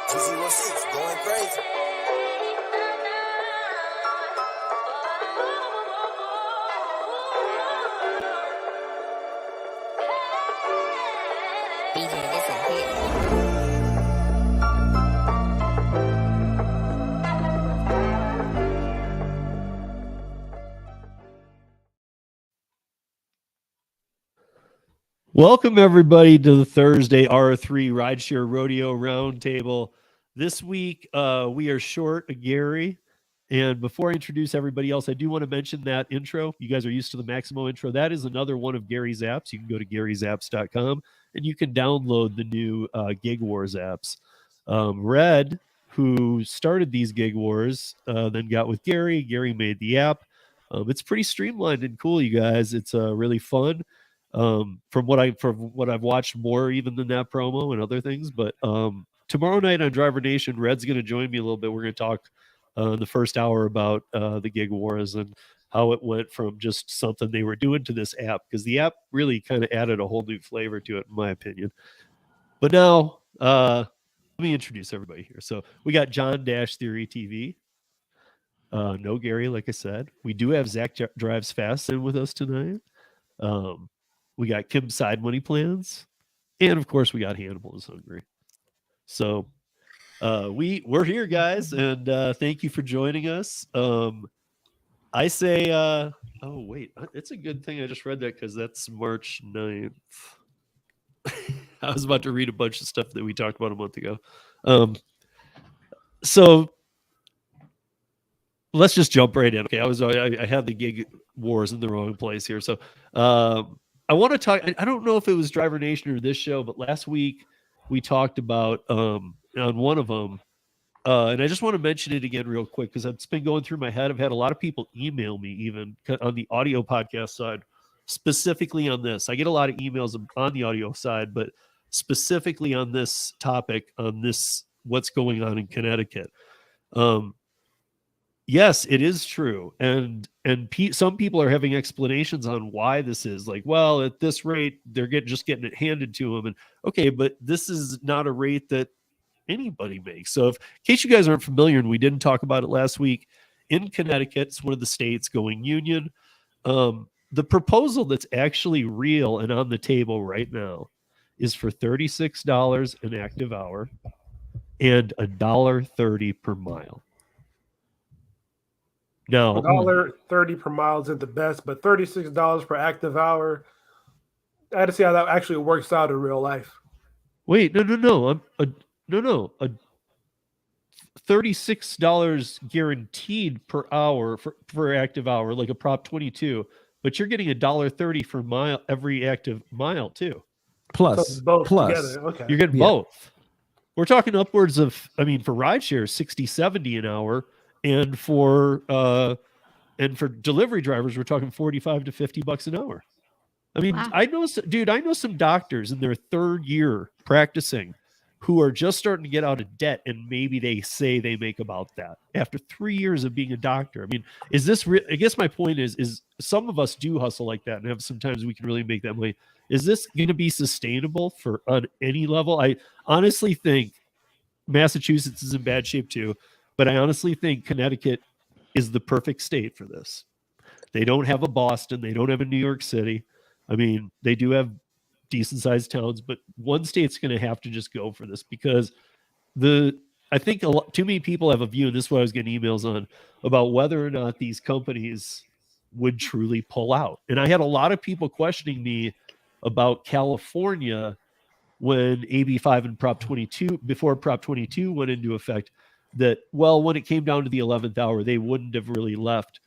GZ16 going crazy. DJ, this a hit. Welcome, everybody, to the Thursday R3 Rideshare Rodeo Roundtable. This week, we are short of Gary. And before I introduce everybody else, I do want to mention that intro. You guys are used to the Maximo intro. That is another one of Gary's apps. You can go to garysapps.com and you can download the new Gig Wars apps. Red, who started these Gig Wars, then got with Gary. Gary made the app. It's pretty streamlined and cool, you guys. It's really fun. From what I've watched more even than that promo and other things. But tomorrow night on Driver Nation, Red's going to join me a little bit. We're going to talk in the first hour about the Gig Wars and how it went from just something they were doing to this app, because the app really kind of added a whole new flavor to it, in my opinion. But now let me introduce everybody here. So we got John Dash Theory TV. No Gary, like I said. We do have Zach Drives Fast in with us tonight. We got Kim's Side Money Plans, and of course we got Hannibal is Hungry. So we're here, guys, and thank you for joining us. I say oh wait, it's a good thing I just read that, because that's March 9th. I was about to read a bunch of stuff that we talked about a month ago. So let's just jump right in. Okay, I had the Gig Wars in the wrong place here. So I want to talk. I don't know if it was Driver Nation or this show, but last week we talked about on one of them, and I just want to mention it again real quick, because it's been going through my head. I've had a lot of people email me, even on the audio podcast side, specifically on this. I get a lot of emails on the audio side, but specifically on this topic, on this, what's going on in Connecticut. Yes, it is true, and some people are having explanations on why this is. Like, well, at this rate, they're just getting it handed to them, and okay, but this is not a rate that anybody makes. So, in case you guys aren't familiar, and we didn't talk about it last week, in Connecticut, it's one of the states going union. The proposal that's actually real and on the table right now is for $36 an active hour and $1.30 per mile. No, $1.30 per mile isn't the best, but $36 per active hour. I had to see how that actually works out in real life. Wait, no. $36 guaranteed per hour for active hour, like a Prop 22. But you're getting $1.30 for mile every active mile too. Plus, so both together. Okay, you're getting both. We're talking upwards of, for rideshare, $60-$70 an hour. And for delivery drivers, we're talking $45 to $50 an hour. Wow. I know some doctors in their third year practicing who are just starting to get out of debt, and maybe they say they make about that after 3 years of being a doctor. Is this I guess my point is some of us do hustle like that, and have sometimes we can really make that money. Is this going to be sustainable on any level? I honestly think Massachusetts is in bad shape too. But I honestly think Connecticut is the perfect state for this. They don't have a Boston. They don't have a New York City. They do have decent-sized towns, but one state's going to have to just go for this, because I think too many people have a view, and this is what I was getting emails on, about whether or not these companies would truly pull out. And I had a lot of people questioning me about California when AB5 and Prop 22, before Prop 22 went into effect, that, well, when it came down to the 11th hour, they wouldn't have really left.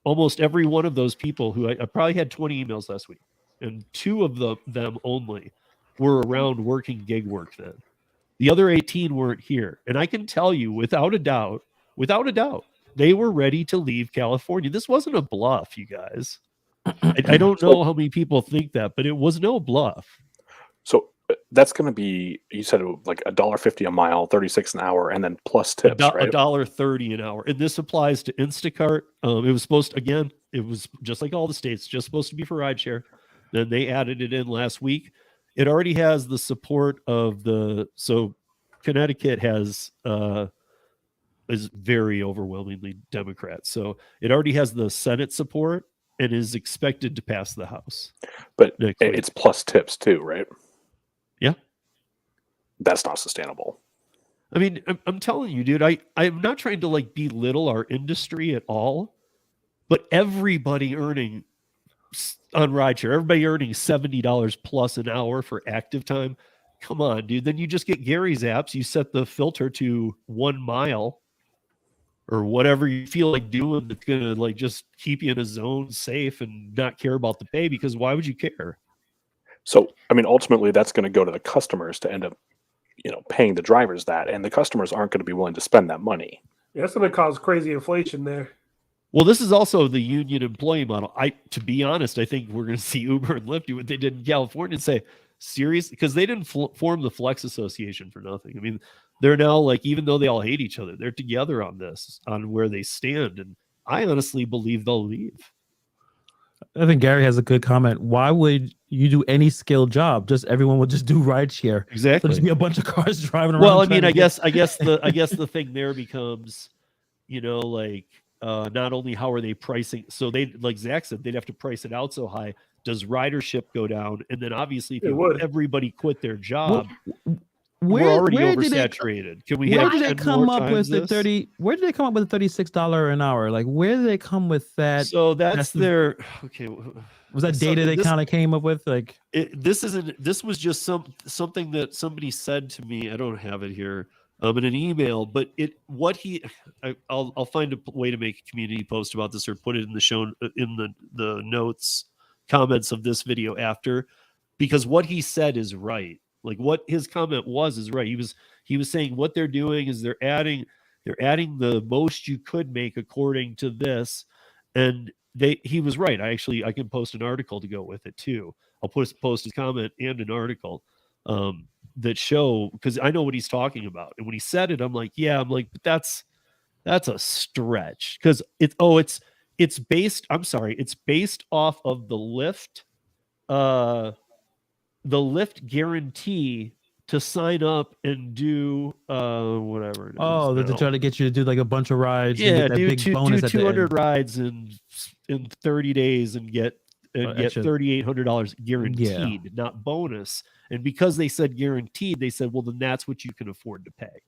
Almost every one of those people who I probably had 20 emails last week, and 2 of them only were around working gig work then. The other 18 weren't here. And I can tell you without a doubt, they were ready to leave California. This wasn't a bluff, you guys. I don't know how many people think that, but it was no bluff. So that's going to be, you said, like $1.50 a mile, 36 an hour, and then plus tips, right? $1.30 an hour. And this applies to Instacart. It was supposed to, again, it was just like all the states, just supposed to be for rideshare. Then they added it in last week. It already has the support of so Connecticut has is very overwhelmingly Democrat, so it already has the Senate support and is expected to pass the House. But next week. it's plus tips too, right? Yeah. That's not sustainable. I mean, I'm telling you, dude, I'm not trying to like belittle our industry at all, but everybody earning on rideshare, everybody earning $70 plus an hour for active time. Come on, dude. Then you just get Gary's apps. You set the filter to 1 mile or whatever you feel like doing that's going to like just keep you in a zone safe and not care about the pay, because why would you care? So, I mean, ultimately that's going to go to the customers to end up, paying the drivers that, and the customers aren't going to be willing to spend that money. Yeah, that's going to cause crazy inflation there. Well, this is also the union employee model. To be honest, I think we're going to see Uber and Lyft do what they did in California and say, serious, because they didn't form the Flex Association for nothing. I mean, they're now like, even though they all hate each other, they're together on this, on where they stand. And I honestly believe they'll leave. I think Gary has a good comment. Why would you do any skilled job? Just everyone would just do rideshare. Exactly. There'll just be a bunch of cars driving around. Well, I mean, I guess the thing there becomes, not only how are they pricing? So they, like Zach said, they'd have to price it out so high. Does ridership go down? And then obviously, if everybody quit their job, we're already oversaturated. Can we? Where did they come up with the $30? Where did they come up with the $36 an hour? Like, where did they come with that? So that's their okay. Was that data they kind of came up with? Like, this was just something that somebody said to me. I don't have it here. In an email, but I'll find a way to make a community post about this or put it in the show in the notes comments of this video after, because what he said is right. Like what his comment is right. He was saying what they're doing is they're adding the most you could make according to this, and he was right. I can post an article to go with it too. I'll post his comment and an article. That show, because I know what he's talking about, and when he said it, I'm like, but that's a stretch, because it's based off of the Lyft guarantee to sign up and do whatever it is. Oh, they try to get you to do like a bunch of rides. Yeah, do 200 rides in 30 days and get $3,800 guaranteed, not bonus. And because they said guaranteed, they said, well, then that's what you can afford to pay.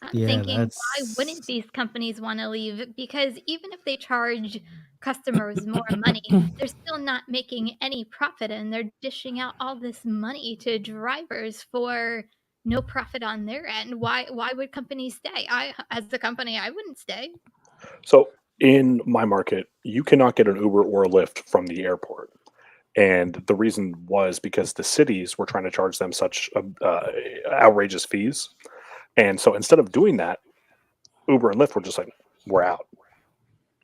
I'm thinking, why wouldn't these companies want to leave? Because even if they charge customers more money, they're still not making any profit, and they're dishing out all this money to drivers for no profit on their end. Why would companies stay? As a company, I wouldn't stay. So in my market, you cannot get an Uber or a Lyft from the airport. And the reason was because the cities were trying to charge them such outrageous fees. And so instead of doing that, Uber and Lyft were just like, we're out.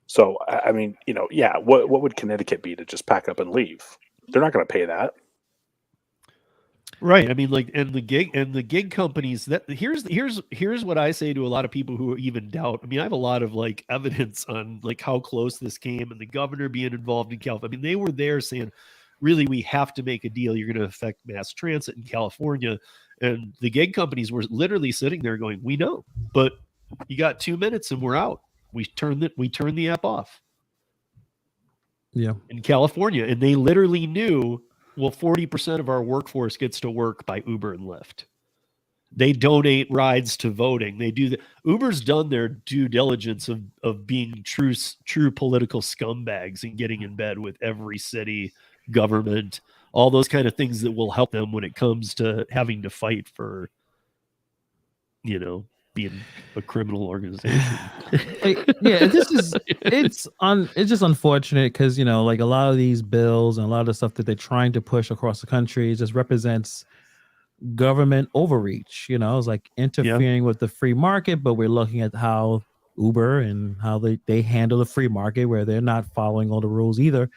So, I mean, what would Connecticut be to just pack up and leave? They're not going to pay that. Right. I mean, like, and the gig companies, that here's what I say to a lot of people who even doubt. I mean, I have a lot of like evidence on like how close this came, and the governor being involved in California. I mean, they were there saying, really, we have to make a deal. You're going to affect mass transit in California. And the gig companies were literally sitting there going, we know, but you got 2 minutes and we're out. We turn the app off. Yeah. In California. And they literally knew, well, 40% of our workforce gets to work by Uber and Lyft. They donate rides to voting. They do that. Uber's done their due diligence of being true political scumbags and getting in bed with every city government, all those kind of things that will help them when it comes to having to fight for, being a criminal organization. It's just unfortunate because, like a lot of these bills and a lot of the stuff that they're trying to push across the country just represents government overreach. It's like interfering with the free market, but we're looking at how Uber and how they handle the free market, where they're not following all the rules either.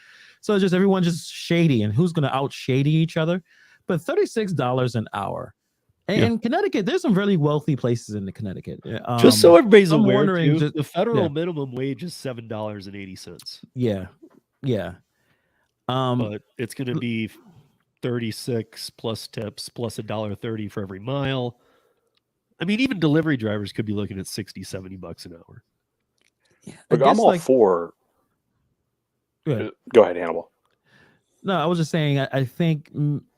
So it's just everyone just shady, and who's going to out shady each other? But $36 an hour. And in Connecticut, there's some really wealthy places in Connecticut. Just so everybody's aware, the federal minimum wage is $7.80. Yeah. But it's going to be 36 plus tips plus $1.30 for every mile. I mean, even delivery drivers could be looking at $60-$70 an hour. Yeah, Look, I'm all for. Go ahead, Hannibal. No, I was just saying. I think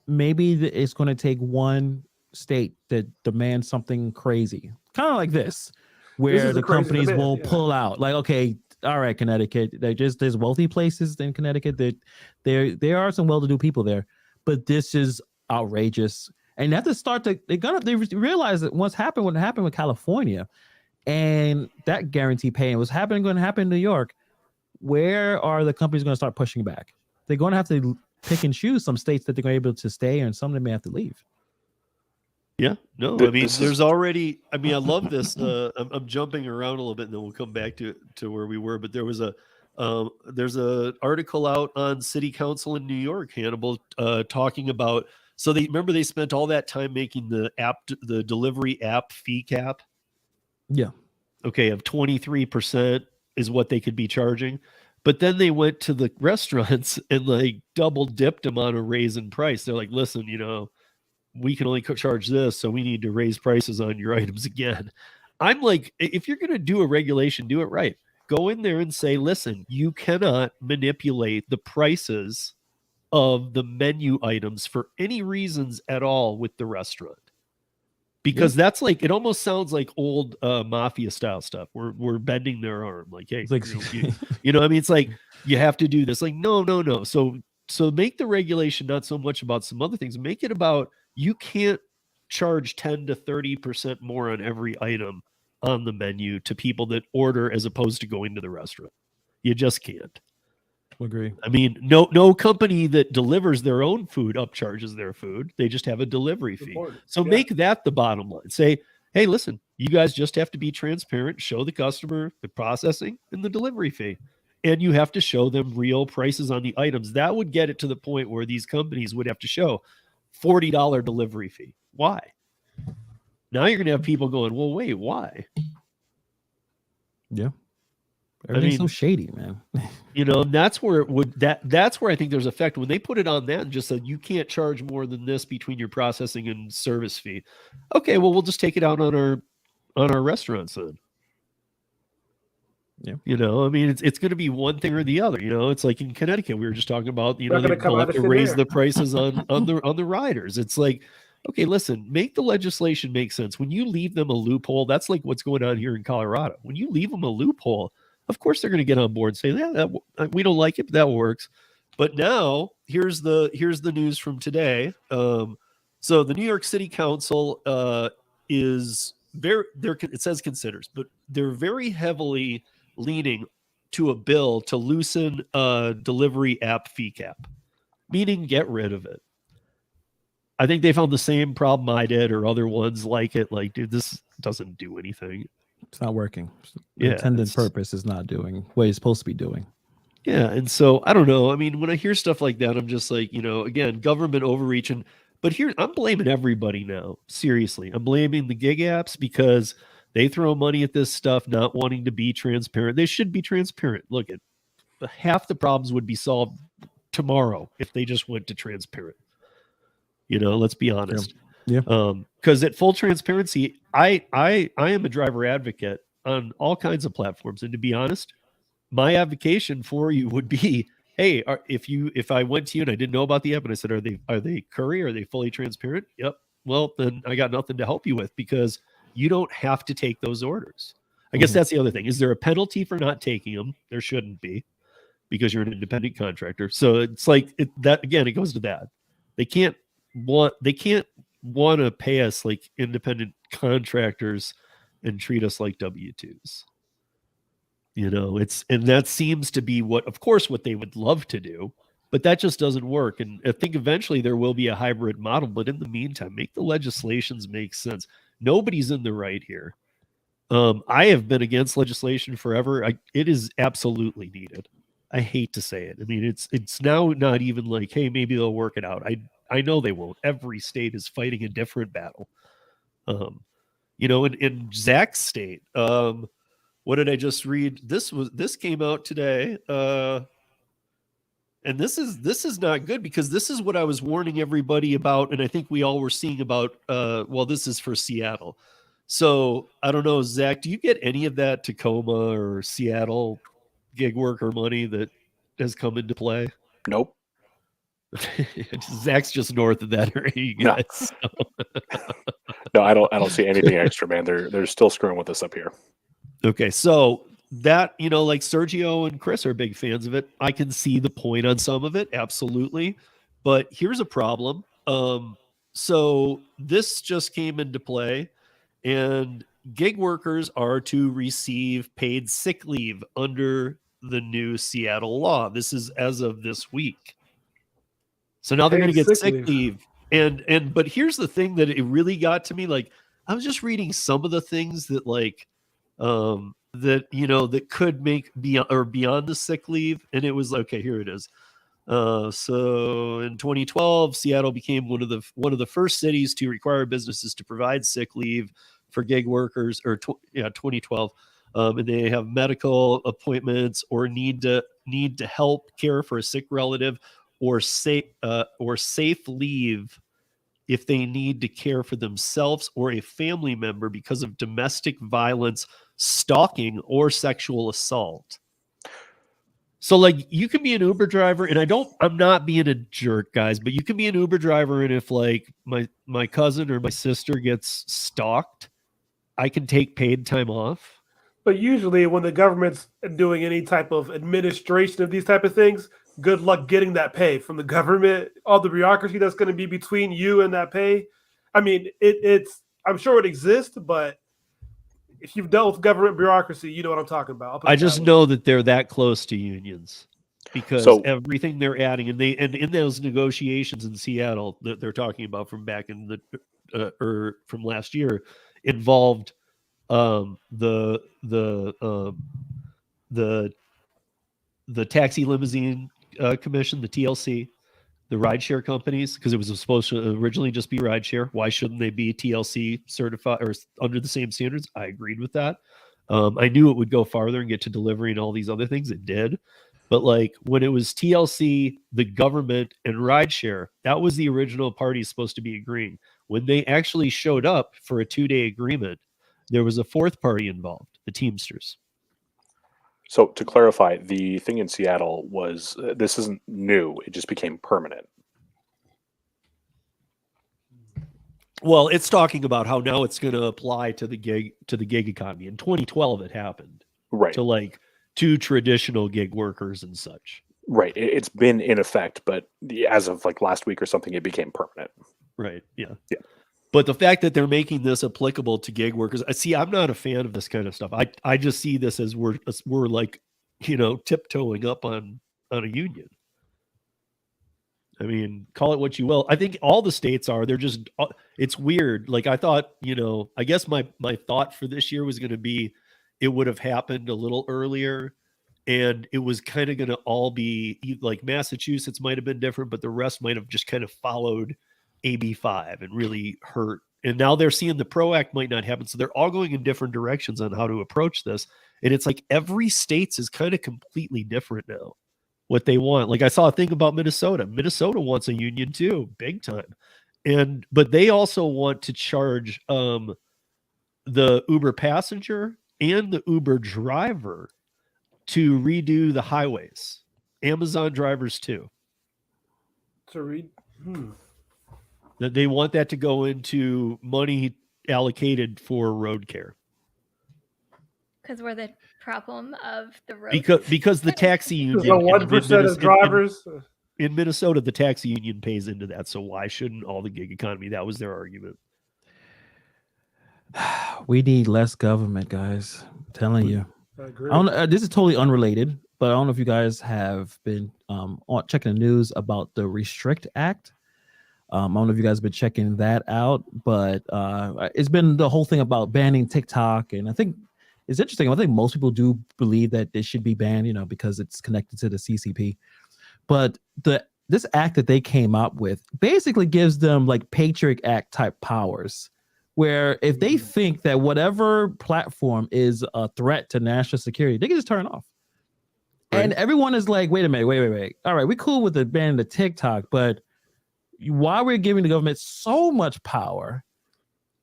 maybe it's going to take one state that demands something crazy, kind of like this, where the companies will pull out. Like, okay, all right, Connecticut. There's wealthy places in Connecticut that there are some well-to-do people there, but this is outrageous. And they have to start to they realize that what happened with California, and that guarantee pay was going to happen in New York. Where are the companies going to start pushing back? They're going to have to pick and choose some states that they're going to be able to stay, and some they may have to leave. Yeah, no, I mean, there's already. I mean, I love this. I'm jumping around a little bit, and then we'll come back to where we were. But there's a article out on City Council in New York, Hannibal, talking about. So they spent all that time making the delivery app fee cap. Yeah. Okay, of 23% is what they could be charging. But then they went to the restaurants and like double dipped them on a raise in price. They're like, listen, we can only charge this, so we need to raise prices on your items again. I'm like, if you're going to do a regulation, do it right. Go in there and say, listen, you cannot manipulate the prices of the menu items for any reasons at all with the restaurant. Because that's like, it almost sounds like old mafia style stuff. We're bending their arm. Like, hey, like, I mean, it's like, you have to do this. Like, no. So make the regulation not so much about some other things. Make it about, you can't charge 10 to 30% more on every item on the menu to people that order as opposed to going to the restaurant. You just can't. Agree. I mean, no company that delivers their own food upcharges their food. They just have a delivery fee. So make that the bottom line. Say, hey, listen, you guys just have to be transparent, show the customer the processing and the delivery fee. And you have to show them real prices on the items. That would get it to the point where these companies would have to show $40 delivery fee. Why? Now you're going to have people going, well, wait, why? Yeah. Everything's so shady, man. That's where that's where I think there's effect when they put it on that and just said you can't charge more than this between your processing and service fee. Okay, well, we'll just take it out on our restaurants then. Yeah. I mean, it's going to be one thing or the other. It's like in Connecticut, we were just talking about, they have to raise the prices on the riders. It's like, okay, listen, make the legislation make sense. When you leave them a loophole, that's like what's going on here in Colorado. When you leave them a loophole, of course they're going to get on board and say, yeah, we don't like it, but that works. But now here's the news from today. So the New York City Council is it says considers, but they're very heavily leaning to a bill to loosen delivery app fee cap, meaning get rid of it. I think they found the same problem I did or other ones like it. Like, dude, this doesn't do anything. It's not working. The intended purpose is not doing what it's supposed to be doing. Yeah. And so I don't know. I mean, when I hear stuff like that, I'm just like, again, government overreach. But here I'm blaming everybody now. Seriously. I'm blaming the gig apps because they throw money at this stuff, not wanting to be transparent. They should be transparent. Look, half the problems would be solved tomorrow if they just went to transparent. Let's be honest. Yeah. Because at full transparency, I am a driver advocate on all kinds of platforms. And to be honest, my advocation for you would be, hey, if I went to you and I didn't know about the app and I said, are they courier? Are they fully transparent? Yep. Well, then I got nothing to help you with because you don't have to take those orders. I guess that's the other thing. Is there a penalty for not taking them? There shouldn't be because you're an independent contractor. So it's like that again, it goes to that. They can't want to pay us like independent contractors and treat us like W-2s. And that seems to be what they would love to do, but that just doesn't work. And I think eventually there will be a hybrid model, but in the meantime, make the legislations make sense. Nobody's in the right here. I have been against legislation forever. It is absolutely needed. I hate to say it. I mean, it's now not even like, hey, maybe they'll work it out. I know they won't. Every state is fighting a different battle. In Zach's state, what did I just read? This came out today. And this is not good because this is what I was warning everybody about. And I think we all were seeing about, this is for Seattle. So I don't know, Zach, do you get any of that Tacoma or Seattle gig worker money that has come into play? Nope. Zach's just north of that area, you No. guys. So. No, I don't see anything extra, man. They're still screwing with us up here. Okay, so that, like Sergio and Chris are big fans of it. I can see the point on some of it, absolutely. But here's a problem. So this just came into play, and gig workers are to receive paid sick leave under the new Seattle law. This is as of this week. So now they're going to get sick leave. But here's the thing that it really got to me. Like, I was just reading some of the things that that could make beyond the sick leave. And it was okay, here it is. So in 2012, Seattle became one of the first cities to require businesses to provide sick leave for gig workers, 2012. And they have medical appointments or need to help care for a sick relative or safe leave if they need to care for themselves or a family member because of domestic violence, stalking, or sexual assault. So like you can be an Uber driver, and I'm not being a jerk, guys, but you can be an Uber driver, and if like my cousin or my sister gets stalked, I can take paid time off. But usually when the government's doing any type of administration of these type of things, good luck getting that pay from the government. All the bureaucracy that's going to be between you and that pay. I mean, I'm sure it exists, but if you've dealt with government bureaucracy, you know what I'm talking about. I just know that they're that close to unions because everything they're adding, and in those negotiations in Seattle that they're talking about from back in from last year involved the taxi limousine commission, the TLC, the rideshare companies, because it was supposed to originally just be rideshare. Why shouldn't they be TLC certified or under the same standards? I agreed with that. I knew it would go farther and get to delivery and all these other things. It did. But like when it was TLC, the government, and rideshare, that was the original party supposed to be agreeing. When they actually showed up for a 2-day agreement, there was a fourth party involved, the Teamsters. So to clarify, the thing in Seattle was this isn't new; it just became permanent. Well, it's talking about how now it's going to apply to the gig economy. In 2012, it happened, right? To traditional gig workers and such. Right. It's been in effect, but as of like last week or something, it became permanent. Right. Yeah. Yeah. But the fact that they're making this applicable to gig workers, I'm not a fan of this kind of stuff. I just see this as we're like, tiptoeing up on a union. I mean, call it what you will. I think all the states are. They're just, it's weird. Like I thought, I guess my thought for this year was going to be, it would have happened a little earlier, and it was kind of going to all be like Massachusetts might have been different, but the rest might have just kind of followed AB5 and really hurt. And now they're seeing the PRO Act might not happen. So they're all going in different directions on how to approach this. And it's like every state's is kind of completely different now, what they want. Like I saw a thing about Minnesota. Minnesota wants a union too, big time. But they also want to charge the Uber passenger and the Uber driver to redo the highways. Amazon drivers too. To read. That they want that to go into money allocated for road care. Because we're the problem of the road. Because the taxi union. 1% of drivers in Minnesota, the taxi union pays into that. So why shouldn't all the gig economy? That was their argument. We need less government, guys. I'm telling you. I agree. This is totally unrelated, but I don't know if you guys have been checking the news about the Restrict Act. I don't know if you guys have been checking that out, but it's been the whole thing about banning TikTok. And I think it's interesting. I think most people do believe that it should be banned, because it's connected to the CCP. But this act that they came up with basically gives them like Patriot Act type powers, where if they think that whatever platform is a threat to national security, they can just turn it off. Right. And everyone is like, wait a minute, wait. All right, we're cool with the banning the TikTok, but why we're giving the government so much power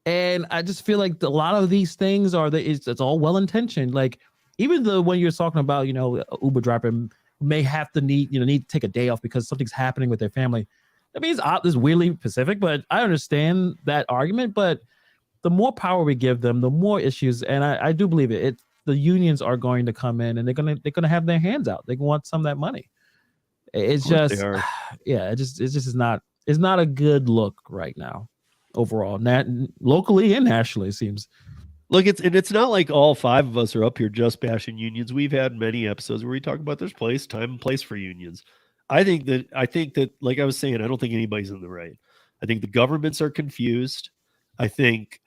And I just feel like a lot of these things it's all well intentioned. Like even when you're talking about, Uber driver may have to need to take a day off because something's happening with their family. I mean, it's weirdly specific, but I understand that argument. But the more power we give them, the more issues, and I do believe the unions are going to come in and they're gonna have their hands out. They want some of that money. It's just, yeah, it just is not. It's not a good look right now, overall, locally and nationally. It seems. Look, it's not like all five of us are up here just bashing unions. We've had many episodes where we talk about there's time and place for unions. I think that, like I was saying, I don't think anybody's in the right. I think the governments are confused. I think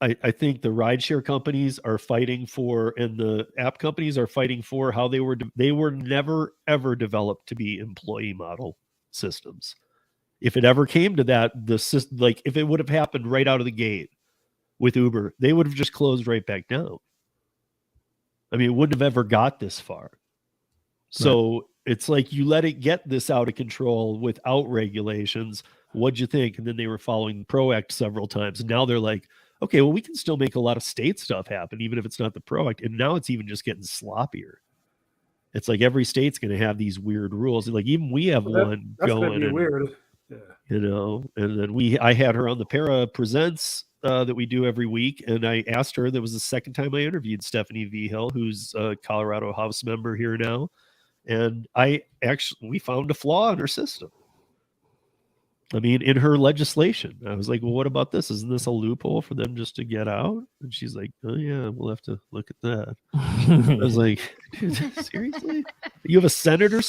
I think the rideshare companies are fighting for, and the app companies are fighting for how they were never ever developed to be employee model systems. If it ever came to that, like if it would have happened right out of the gate with Uber, they would have just closed right back down. I mean, it wouldn't have ever got this far. So it's like you let it get this out of control without regulations. What'd you think? And then they were following the PRO Act several times. And now they're like, okay, well, we can still make a lot of state stuff happen, even if it's not the PRO Act. And now it's even just getting sloppier. It's like every state's going to have these weird rules. Like even we have one that's going. That's going to be weird. Yeah. And then I had her on the Para Presents that we do every week. And I asked her, that was the second time I interviewed Stephanie Vigil, who's a Colorado House member here now. And we found a flaw in her system. I mean, in her legislation. I was like, well, what about this? Isn't this a loophole for them just to get out? And she's like, oh yeah, we'll have to look at that. I was like, dude, seriously? You have a senator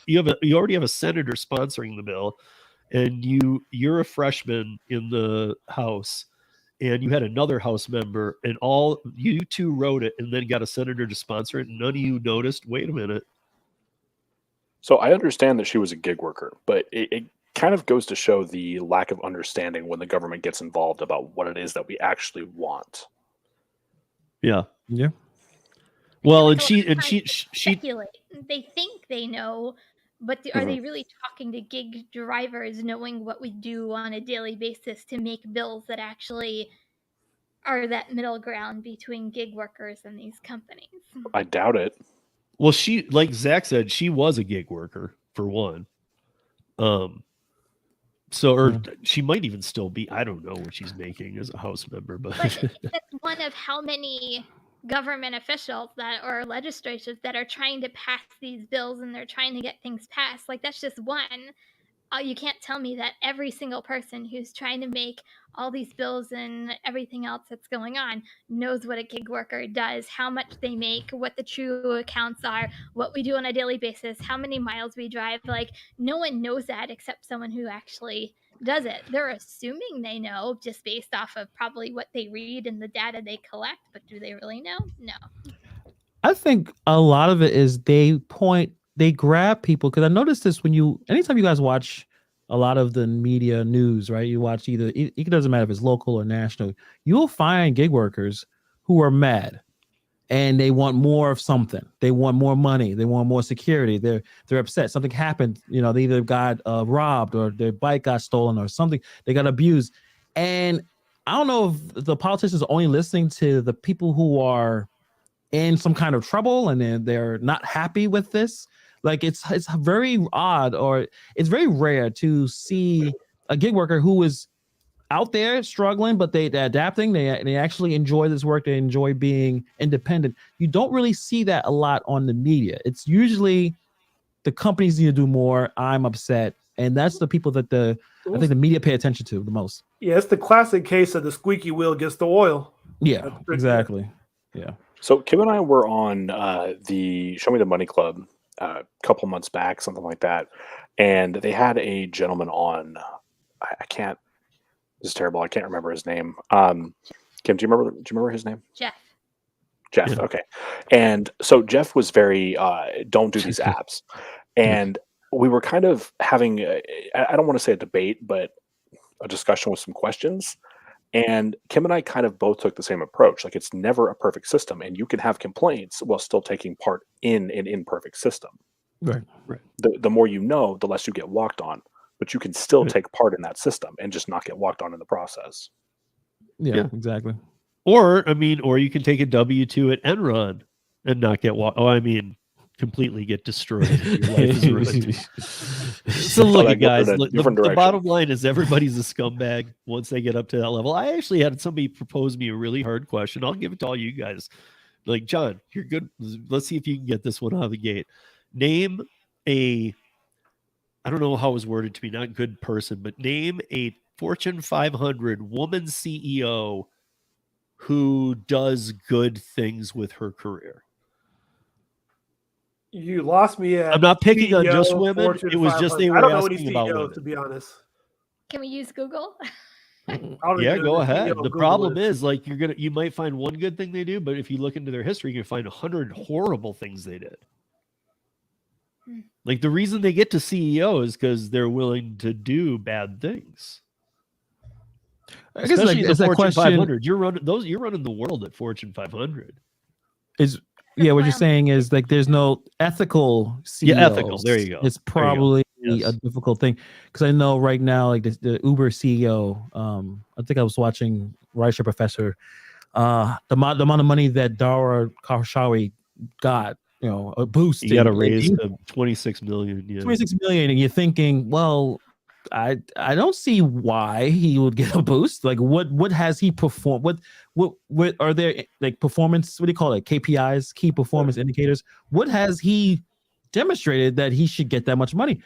you already have a senator sponsoring the bill, and you're a freshman in the House, and you had another House member, and all you two wrote it and then got a senator to sponsor it, and none of you noticed, wait a minute. So I understand that she was a gig worker, but it kind of goes to show the lack of understanding when the government gets involved about what it is that we actually want. Yeah. Yeah. Well, and she speculate. They think they know, but are they really talking to gig drivers, knowing what we do on a daily basis to make bills that actually are that middle ground between gig workers and these companies? I doubt it. Well, like Zach said, she was a gig worker for one. She might even still be. I don't know what she's making as a House member, but that's one of how many government officials or legislators that are trying to pass these bills, and they're trying to get things passed. Like that's just one. You can't tell me that every single person who's trying to make all these bills and everything else that's going on knows what a gig worker does, how much they make, what the true accounts are, what we do on a daily basis, how many miles we drive. Like no one knows that except someone who actually does it. They're assuming they know just based off of probably what they read and the data they collect, but do they really know? No. I think a lot of it is they grab people, because I noticed this anytime you guys watch a lot of the media news, right? You watch it doesn't matter if it's local or national, you'll find gig workers who are mad and they want more of something. They want more money. They want more security. They're upset. Something happened. They either got robbed or their bike got stolen or something. They got abused. And I don't know if the politicians are only listening to the people who are in some kind of trouble and they're not happy with this. Like it's very odd, or it's very rare to see a gig worker who is out there struggling, but they're adapting. They actually enjoy this work. They enjoy being independent. You don't really see that a lot on the media. It's usually the companies need to do more. I'm upset. And that's the people that I think the media pay attention to the most. Yeah, it's the classic case of the squeaky wheel gets the oil. Yeah, exactly. Yeah. So Kim and I were on the Show Me the Money Club a couple months back, something like that, and they had a gentleman on. I can't. This is terrible. I can't remember his name. Kim, do you remember his name? Jeff. Yeah. Okay. And so Jeff was very don't do these apps, and we were kind of having I don't want to say a debate, but a discussion with some questions. And Kim and I kind of both took the same approach. Like it's never a perfect system, and you can have complaints while still taking part in an imperfect system. Right. The more you know, the less you get walked on, but you can still take part in that system and just not get walked on in the process. Yeah, exactly. Or you can take a W-2 at Enron and not get completely get destroyed if your life is ruined. So look, guys, the bottom line is everybody's a scumbag once they get up to that level. I actually had somebody propose me a really hard question. I'll give it to all you guys. Like, John, you're good. Let's see if you can get this one out of the gate. Name I don't know how it was worded to be, not good person, but name a Fortune 500 woman CEO who does good things with her career. You lost me at. I'm not picking on just women. Fortune it was 500. just they were asking about women. To be honest. Can we use Google? Yeah, go ahead. The problem is, like, you might find one good thing they do, but if you look into their history, you can find 100 horrible things they did. Like, the reason they get to CEO is because they're willing to do bad things. I guess Especially it's the a Fortune question. 500. You're running the world at Fortune 500. Yeah, what you're saying is like there's no ethical CEOs. Yeah, ethical. There you go. It's probably a difficult thing because I know right now, like the Uber CEO. I think I was watching Rideshare Professor. The amount of money that Dara Khosrowshahi got, a boost. You got to raise to 26 million. Yeah. 26 million, and you're thinking, well, I don't see why he would get a boost. Like, what has he performed? What are there, like, performance? What do you call it? KPIs, key performance indicators. What has he demonstrated that he should get that much money?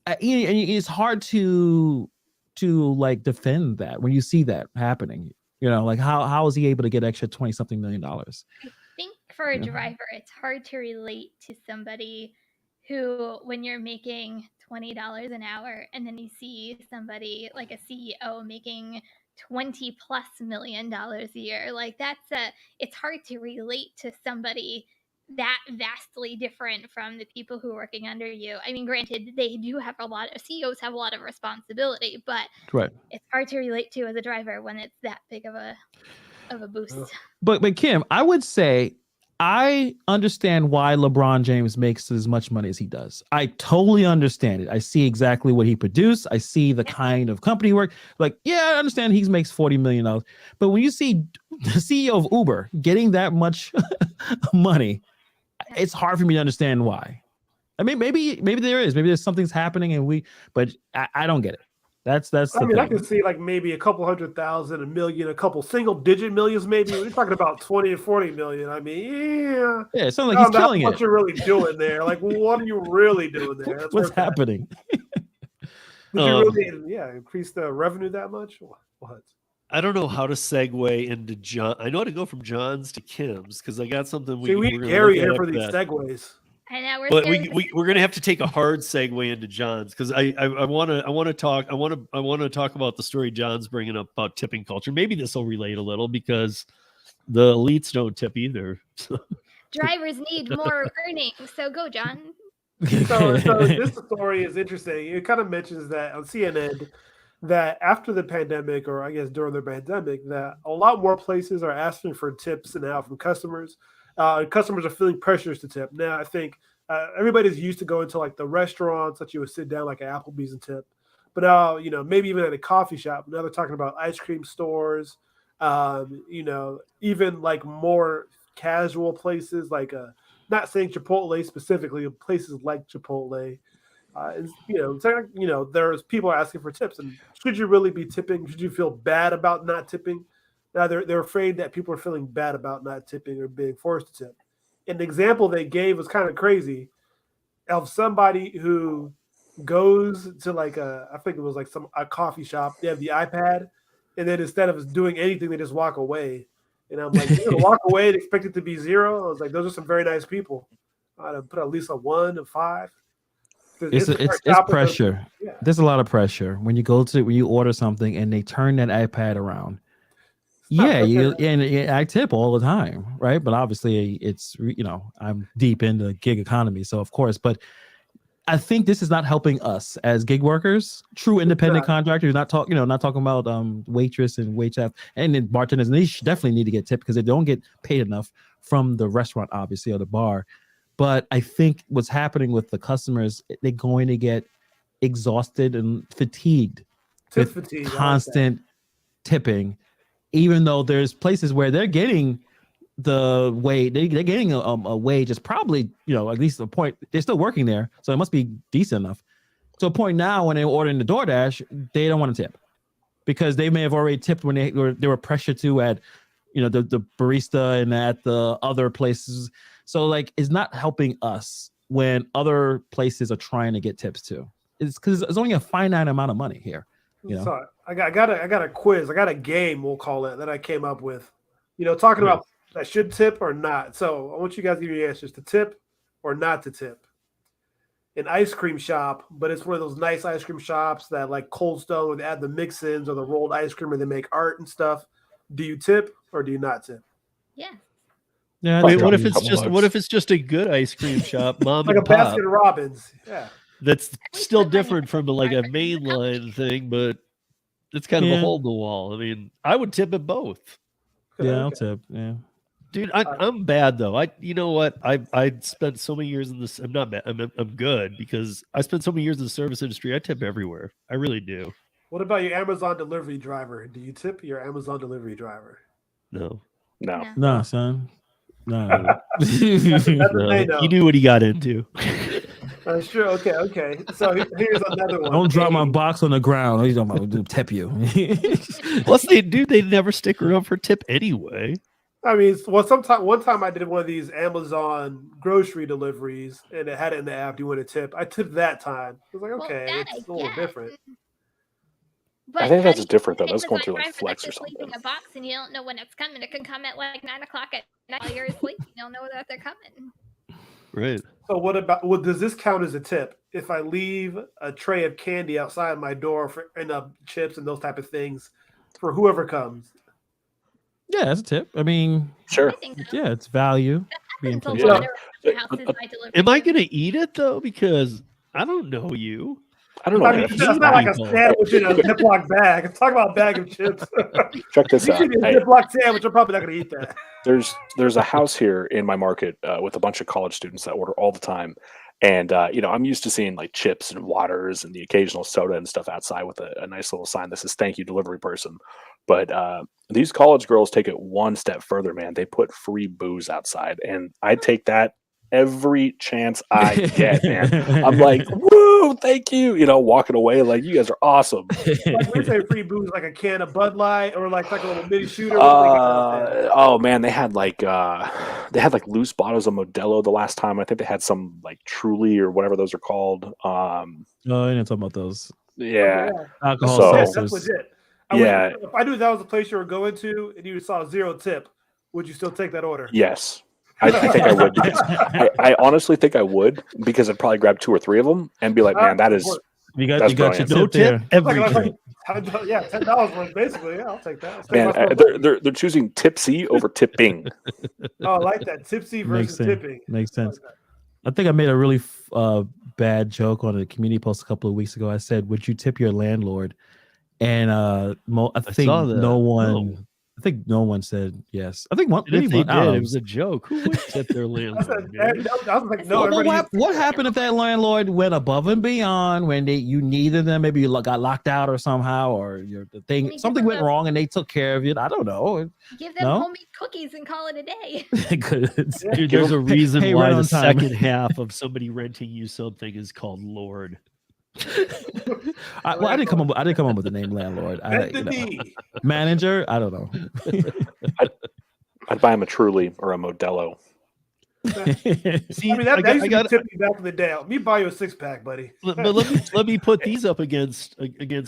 And it's hard to like defend that when you see that happening. Like how is he able to get extra $20-something million? I think for a driver, it's hard to relate to somebody who, when you're making $20 an hour and then you see somebody like a CEO making $20+ million a year, like it's hard to relate to somebody that vastly different from the people who are working under you. I mean, granted, they do have CEOs have a lot of responsibility, but it's hard to relate to as a driver when it's that big of a boost. But Kim, I would say I understand why LeBron James makes as much money as he does. I totally understand it. I see exactly what he produced. I see the kind of company work. Like, yeah, I understand he makes $40 million. But when you see the CEO of Uber getting that much money, it's hard for me to understand why. I mean, maybe there is. Maybe there's something's happening but I don't get it. That's the thing. I can see like maybe a couple 100,000, $1 million, a couple single-digit millions. Maybe we're talking about 20 or 40 million. I mean, yeah, it sounds like he's killing it. What you're really doing there? Like, what are you really doing there? That's what's happening. Did you really, increase the revenue that much? What? I don't know how to segue into John. I know how to go from John's to Kim's because I got something. We carry here for these segues. I know we're gonna have to take a hard segue into John's because I want to talk about the story John's bringing up about tipping culture. Maybe this will relate a little because the elites don't tip either. Drivers need more earnings, so go, John. So this story is interesting. It kind of mentions that on CNN that after the pandemic, or I guess during the pandemic, that a lot more places are asking for tips now from customers. Customers are feeling pressures to tip. Now, I think everybody's used to going to like the restaurants that you would sit down like at Applebee's and tip. But now, maybe even at a coffee shop. Now they're talking about ice cream stores, even like more casual places like not saying Chipotle specifically, places like Chipotle. There's people asking for tips. And should you really be tipping? Should you feel bad about not tipping? Now they're afraid that people are feeling bad about not tipping or being forced to tip. And the example they gave was kind of crazy of somebody who goes to like I think it was like a coffee shop. They have the iPad, and then instead of doing anything, they just walk away. And I'm like, you're gonna walk away and expect it to be 0? I was like, those are some very nice people. I'd put at least a 1, a 5. It's pressure. There's a lot of pressure when you order something and they turn that iPad around. I tip all the time, right? But obviously, it's I'm deep in the gig economy, so of course. But I think this is not helping us as gig workers, true independent contractors. Not talking about waitress and wait staff and then bartenders. And they definitely need to get tipped because they don't get paid enough from the restaurant, obviously, or the bar. But I think what's happening with the customers, they're going to get exhausted and fatigued with constant tipping. even though there's places where they're getting the wage, they're getting a wage is probably, at least a point. They're still working there, so it must be decent enough. To a point now, when they're ordering the DoorDash, they don't want to tip because they may have already tipped when they were pressured to at, the barista and at the other places. So like, it's not helping us when other places are trying to get tips too. It's because it's only a finite amount of money here. So I got a quiz. I got a game, we'll call it, that I came up with. Talking about I should tip or not. So I want you guys to give your answers: to tip or not to tip. An ice cream shop, but it's one of those nice ice cream shops that like Cold Stone, where they add the mix-ins or the rolled ice cream, and they make art and stuff. Do you tip or do you not tip? Yeah. Yeah. Wait, what if it's just a good ice cream shop, mom like and a pop? Baskin Robbins. Yeah. That's still different from like a mainline thing, but it's kind of a hole in the wall. I mean, I would tip at both. Yeah, I'll tip. Yeah. Dude, I'm bad though. You know what? I spent so many years in this. I'm not bad. I'm good because I spent so many years in the service industry. I tip everywhere. I really do. What about your Amazon delivery driver? Do you tip your Amazon delivery driver? No, son. No. You knew what he got into. Sure. Okay. So here's another one. Don't drop my box on the ground. He's talking about tip you. Plus, they never stick around for tip anyway. I mean, one time I did one of these Amazon grocery deliveries, and it had it in the app. Do you want to tip? I tipped that time. I was like, okay, it's a little different. But I think that's different though. That's going through like Flex or something. Leaving a box and you don't know when it's coming. It can come at like 9 o'clock at night while you're asleep. You don't know that they're coming. Right. So does this count as a tip? If I leave a tray of candy outside my door and chips and those type of things for whoever comes? Yeah, that's a tip. I mean, sure. Yeah, it's value. Am I going to eat it though? Because I don't know you. I don't know. I mean, it's not like a sandwich in a Ziploc bag. Let's talk about a bag of chips. Check this out. You give me a Ziploc sandwich, I'm probably not going to eat that. There's a house here in my market with a bunch of college students that order all the time. And, I'm used to seeing like chips and waters and the occasional soda and stuff outside with a nice little sign that says "Thank you, delivery person." But these college girls take it one step further, man. They put free booze outside, and I take that every chance I get, man. I'm like, woo, thank you. Walking away like, you guys are awesome. Like, we say free booze, like a can of Bud Light or like a little mini shooter. Oh man, they had like loose bottles of Modelo the last time. I think they had some like Truly or whatever those are called. I didn't talk about those. Yeah. Alcohol that's legit. If I knew that was the place you were going to and you saw 0 tip, would you still take that order? Yes. I think I would. I honestly think I would, because I'd probably grab 2 or 3 of them and be like, man, that is. You got your tip there. Yeah, $10 worth basically. Yeah, I'll take that. Man, they're choosing tipsy over tipping. Oh, I like that. Tipsy versus tipping. Makes sense. I think I made a really bad joke on a community post a couple of weeks ago. I said, "Would you tip your landlord?" And I think no one. I think no one said yes. I think one. If they did, it was a joke. Who would tip their landlord? I was like, no. What happened if that landlord went above and beyond when you needed them? Maybe you got locked out or somehow, or something went wrong and they took care of it. I don't know. Give them homemade cookies and call it a day. Dude, there's a reason why the second half of somebody renting you something is called Lord. I didn't come up with the name landlord. Manager, I don't know. I'd buy him a Truly or a Modelo. See, that used to tip me back in the day. Let me buy you a 6-pack, buddy. But let me put these up against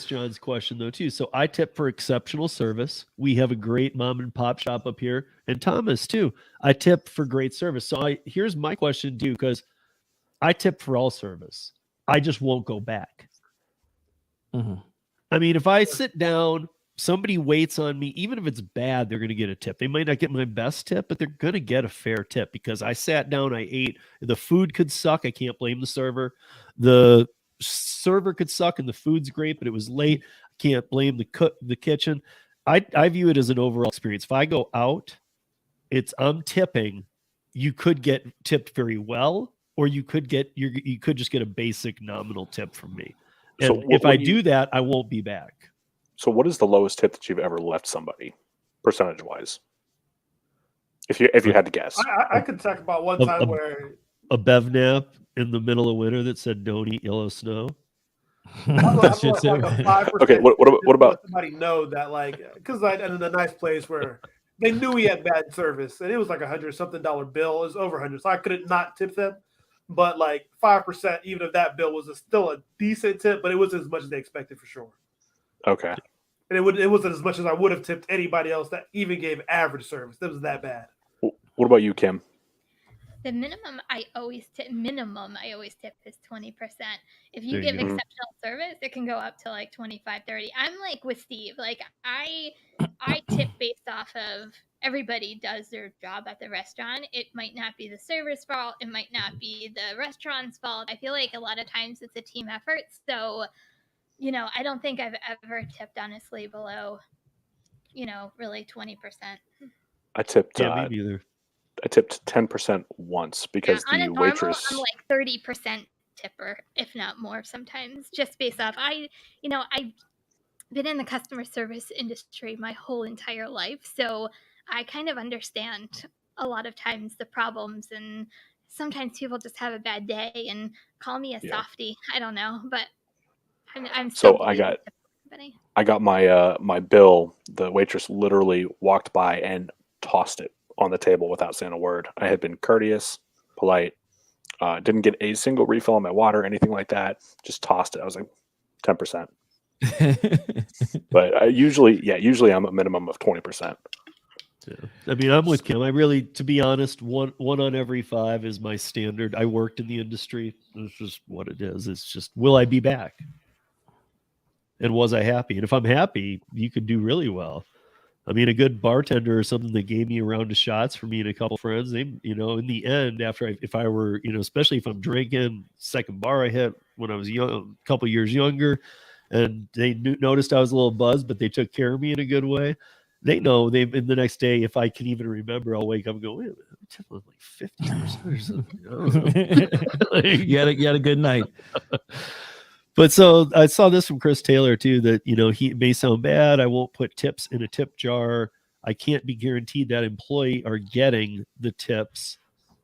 John's question though too. So I tip for exceptional service. We have a great mom and pop shop up here, and Thomas too. I tip for great service. So here's my question too, because I tip for all service. I just won't go back. Mm-hmm. I mean, if I sit down, somebody waits on me, even if it's bad, they're going to get a tip. They might not get my best tip, but they're going to get a fair tip because I sat down, I ate. The food could suck. I can't blame the server. The server could suck and the food's great, but it was late. I can't blame the kitchen. I view it as an overall experience. If I go out, I'm tipping. You could get tipped very well, or you could just get a basic nominal tip from me. And if I do that, I won't be back. So what is the lowest tip that you've ever left somebody? percentage wise? If you had to guess, I could talk about one time where a bev nap in the middle of winter that said "Don't eat yellow snow." That shit too. like a 5%. Okay, what about somebody know that, like, because I ended in a nice place where they knew we had bad service, and it was like $100-something bill. It was over 100, so I couldn't not tip them. But like 5%, even if that bill was still a decent tip, but it wasn't as much as they expected for sure. Okay. And it wasn't as much as I would have tipped anybody else that even gave average service. It was that bad. What about you, Kim? The minimum I always tip is 20%. If you give exceptional service, it can go up to like 25, 30. I'm like with Steve. Like I tip based off of everybody does their job at the restaurant. It might not be the server's fault. It might not be the restaurant's fault. I feel like a lot of times it's a team effort. So, I don't think I've ever tipped honestly below, really 20%. I tipped. Yeah, me neither. I tipped 10% once because on the a normal, waitress. I'm like 30% tipper, if not more sometimes, just based off. I've been in the customer service industry my whole entire life, so I kind of understand a lot of times the problems, and sometimes people just have a bad day and call me a softie. I don't know, but I'm still. So I got my my bill. The waitress literally walked by and tossed it on the table without saying a word. I had been courteous, polite, didn't get a single refill on my water, anything like that. Just tossed it. I was like 10%. But usually I'm a minimum of 20%. Yeah. I mean, I'm with Kim. I really, to be honest, one on every 5 is my standard. I worked in the industry. It's just what it is. It's just, will I be back? And was I happy? And if I'm happy, you could do really well. I mean, a good bartender or something that gave me a round of shots for me and a couple friends, they, in the end, if I were, especially if I'm drinking, second bar I hit when I was young, a couple years younger, and they noticed I was a little buzzed, but they took care of me in a good way. They know in the next day, if I can even remember, I'll wake up and go, wait a minute, I'm tipping like 50% or something. You had a good night. But so I saw this from Chris Taylor too, that, he may sound bad. I won't put tips in a tip jar. I can't be guaranteed that employee are getting the tips.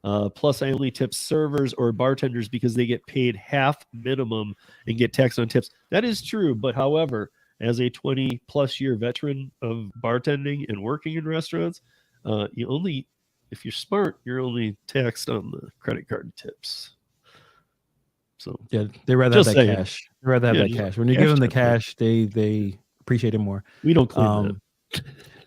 Plus I only tip servers or bartenders because they get paid half minimum and get taxed on tips. That is true. But however, as a 20 plus year veteran of bartending and working in restaurants, if you're smart, you're only taxed on the credit card tips. So yeah, they rather have that cash. They rather have that cash. When you give them the cash, they appreciate it more. We don't claim that.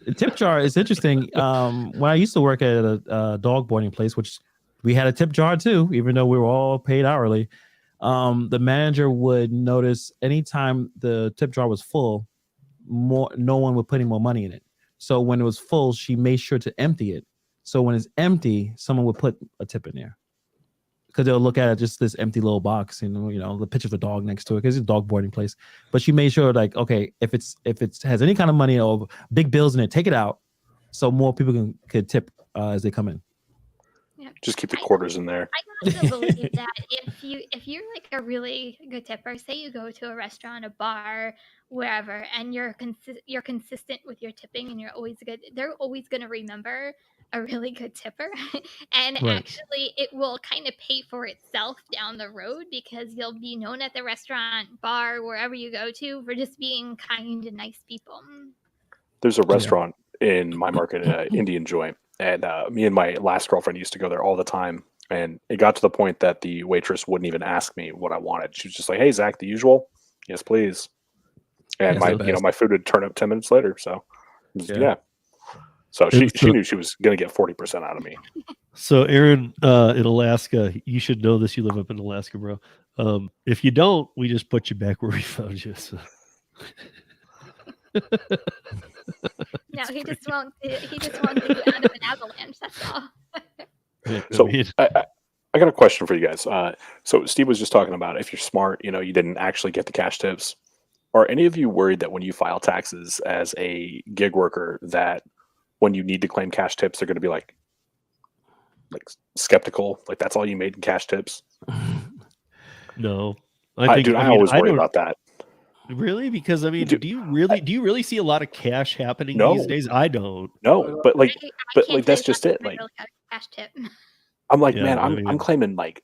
The tip jar is interesting. When I used to work at a dog boarding place, which we had a tip jar too, even though we were all paid hourly, the manager would notice anytime the tip jar was full, no one would put any more money in it. So when it was full, she made sure to empty it. So when it's empty, someone would put a tip in there. Because they'll look at it, just this empty little box, the picture of the dog next to it, because it's a dog boarding place. But she made sure, like, okay, if it has any kind of money or big bills in it, take it out, so more people could tip as they come in. Yeah. Just keep the quarters in there. I also believe that if you're like a really good tipper, say you go to a restaurant, a bar, wherever, and you're consistent with your tipping and you're always good, they're always going to remember a really good tipper. And actually it will kind of pay for itself down the road, because you'll be known at the restaurant, bar, wherever you go to, for just being kind and nice people. There's a restaurant in my market, Indian Joint, and me and my last girlfriend used to go there all the time. And it got to the point that the waitress wouldn't even ask me what I wanted. She was just like, "Hey, Zach, the usual?" "Yes, please." And my food would turn up 10 minutes later. So yeah. So she knew she was going to get 40% out of me. So Aaron, in Alaska, you should know this. You live up in Alaska, bro. If you don't, we just put you back where we found you. So. No, he just won't do out of an avalanche. That's all. So I got a question for you guys. So Steve was just talking about, if you're smart, you didn't actually get the cash tips. Are any of you worried that when you file taxes as a gig worker, that when you need to claim cash tips, they're going to be like skeptical, like that's all you made in cash tips? No, I always worry about that. Really? Because I mean, do you really see a lot of cash happening these days? I don't. No, but like, that's just it. Like, cash tip. I'm like, man, I'm claiming like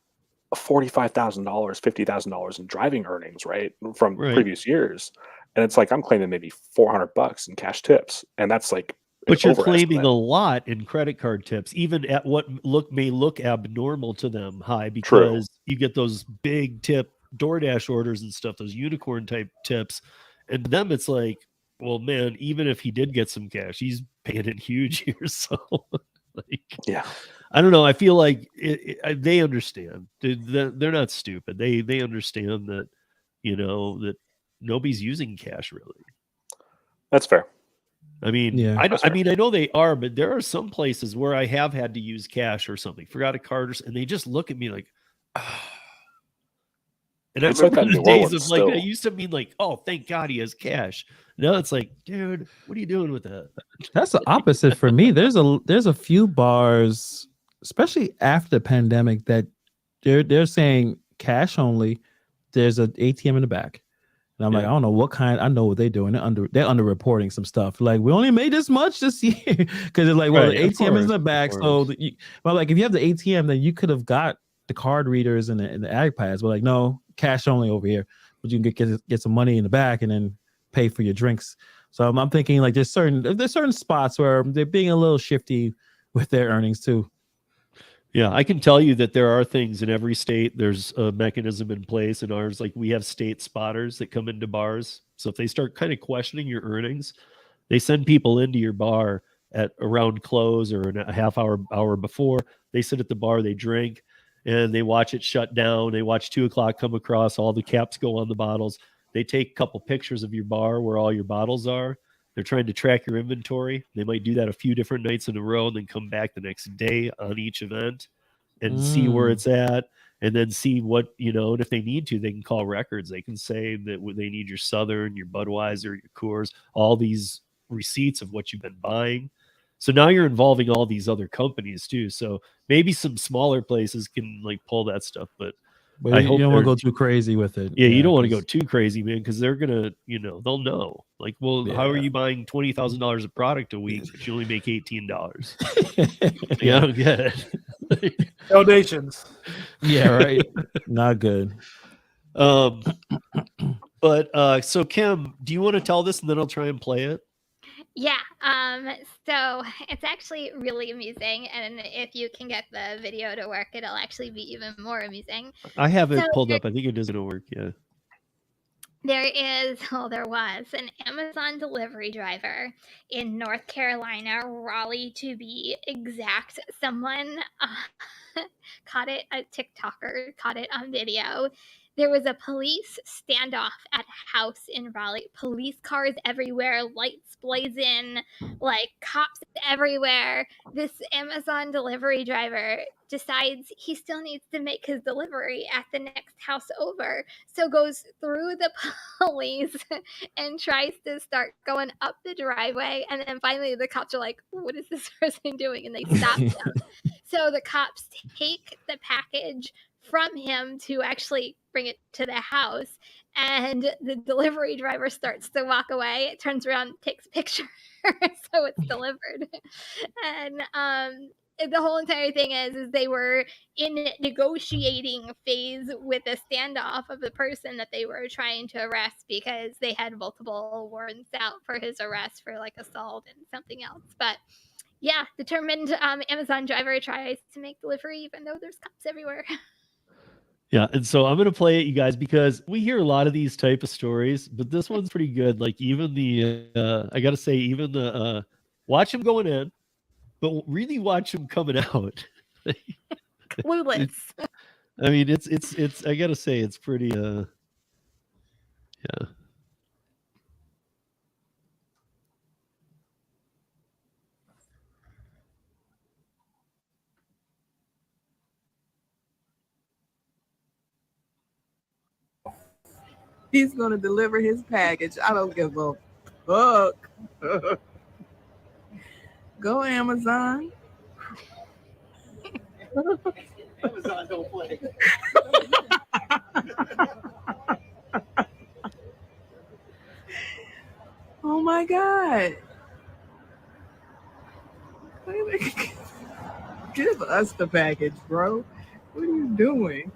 $45,000, $50,000 in driving earnings, right, from previous years, and it's like I'm claiming maybe $400 in cash tips, and that's like. But you're claiming a lot in credit card tips, even at what may look abnormal to them high, because you get those big tip DoorDash orders and stuff, those unicorn type tips, and to them it's like, well, man, even if he did get some cash, he's paying it huge here. So, like, yeah, I don't know. I feel like they understand. They're not stupid. They understand that, that nobody's using cash really. That's fair. I mean, I know they are, but there are some places where I have had to use cash or something, forgot a card, and they just look at me like, oh. And I remember the days of like, I used to mean like, oh, thank God he has cash. Now it's like, dude, what are you doing with that? That's the opposite for me. There's a few bars, especially after the pandemic, that they're saying cash only. There's an ATM in the back. And I'm like, I don't know what kind. I know what they're doing. They're underreporting some stuff. Like, we only made this much this year, because it's like, well, the ATM is in the back. So, well, like, if you have the ATM, then you could have got the card readers and the iPads. But like, no, cash only over here. But you can get some money in the back and then pay for your drinks. So I'm thinking like there's certain spots where they're being a little shifty with their earnings too. Yeah, I can tell you that there are things in every state. There's a mechanism in place in ours. Like, we have state spotters that come into bars. So if they start kind of questioning your earnings, they send people into your bar at around close or a half hour before. They sit at the bar, they drink, and they watch it shut down. They watch 2 o'clock come across, all the caps go on the bottles. They take a couple pictures of your bar where all your bottles are. They're trying to track your inventory. They might do that a few different nights in a row and then come back the next day on each event and see where it's at, and then see what, and if they need to, they can call records. They can say that they need your Southern, your Budweiser, your Coors, all these receipts of what you've been buying. So now you're involving all these other companies too. So maybe some smaller places can like pull that stuff, but I hope you don't want to go too crazy with it. Yeah, you don't want to go too crazy, man, because they're gonna, they'll know. Like, well, how are you buying $20,000 of product a week but you only make $18? I don't get it. Donations. Yeah, right. Not good. But so Kim, do you want to tell this and then I'll try and play it? Yeah, so it's actually really amusing, and if you can get the video to work, it'll actually be even more amusing. I have it pulled up. I think it doesn't work. Yeah. There was an Amazon delivery driver in North Carolina, Raleigh to be exact. Someone caught it, a TikToker caught it on video. There was a police standoff at a house in Raleigh. Police cars everywhere, lights blazing, like cops everywhere. This Amazon delivery driver decides he still needs to make his delivery at the next house over. So goes through the police and tries to start going up the driveway. And then finally the cops are like, what is this person doing? And they stop him. So the cops take the package from him to actually bring it to the house, and the delivery driver starts to walk away. It turns around, takes a picture, so it's delivered. And the whole entire thing is they were in negotiating phase with a standoff of the person that they were trying to arrest, because they had multiple warrants out for his arrest for like assault and something else. But yeah, determined Amazon driver tries to make delivery even though there's cops everywhere. Yeah, and so I'm going to play it, you guys, because we hear a lot of these type of stories, but this one's pretty good. Like, even the, I got to say, even the, watch him going in, but really watch him coming out. Clueless. I mean, it's, I got to say, it's pretty, yeah. He's going to deliver his package. I don't give a fuck. Go Amazon. Amazon don't play. Oh my God. Give us the package, bro. What are you doing?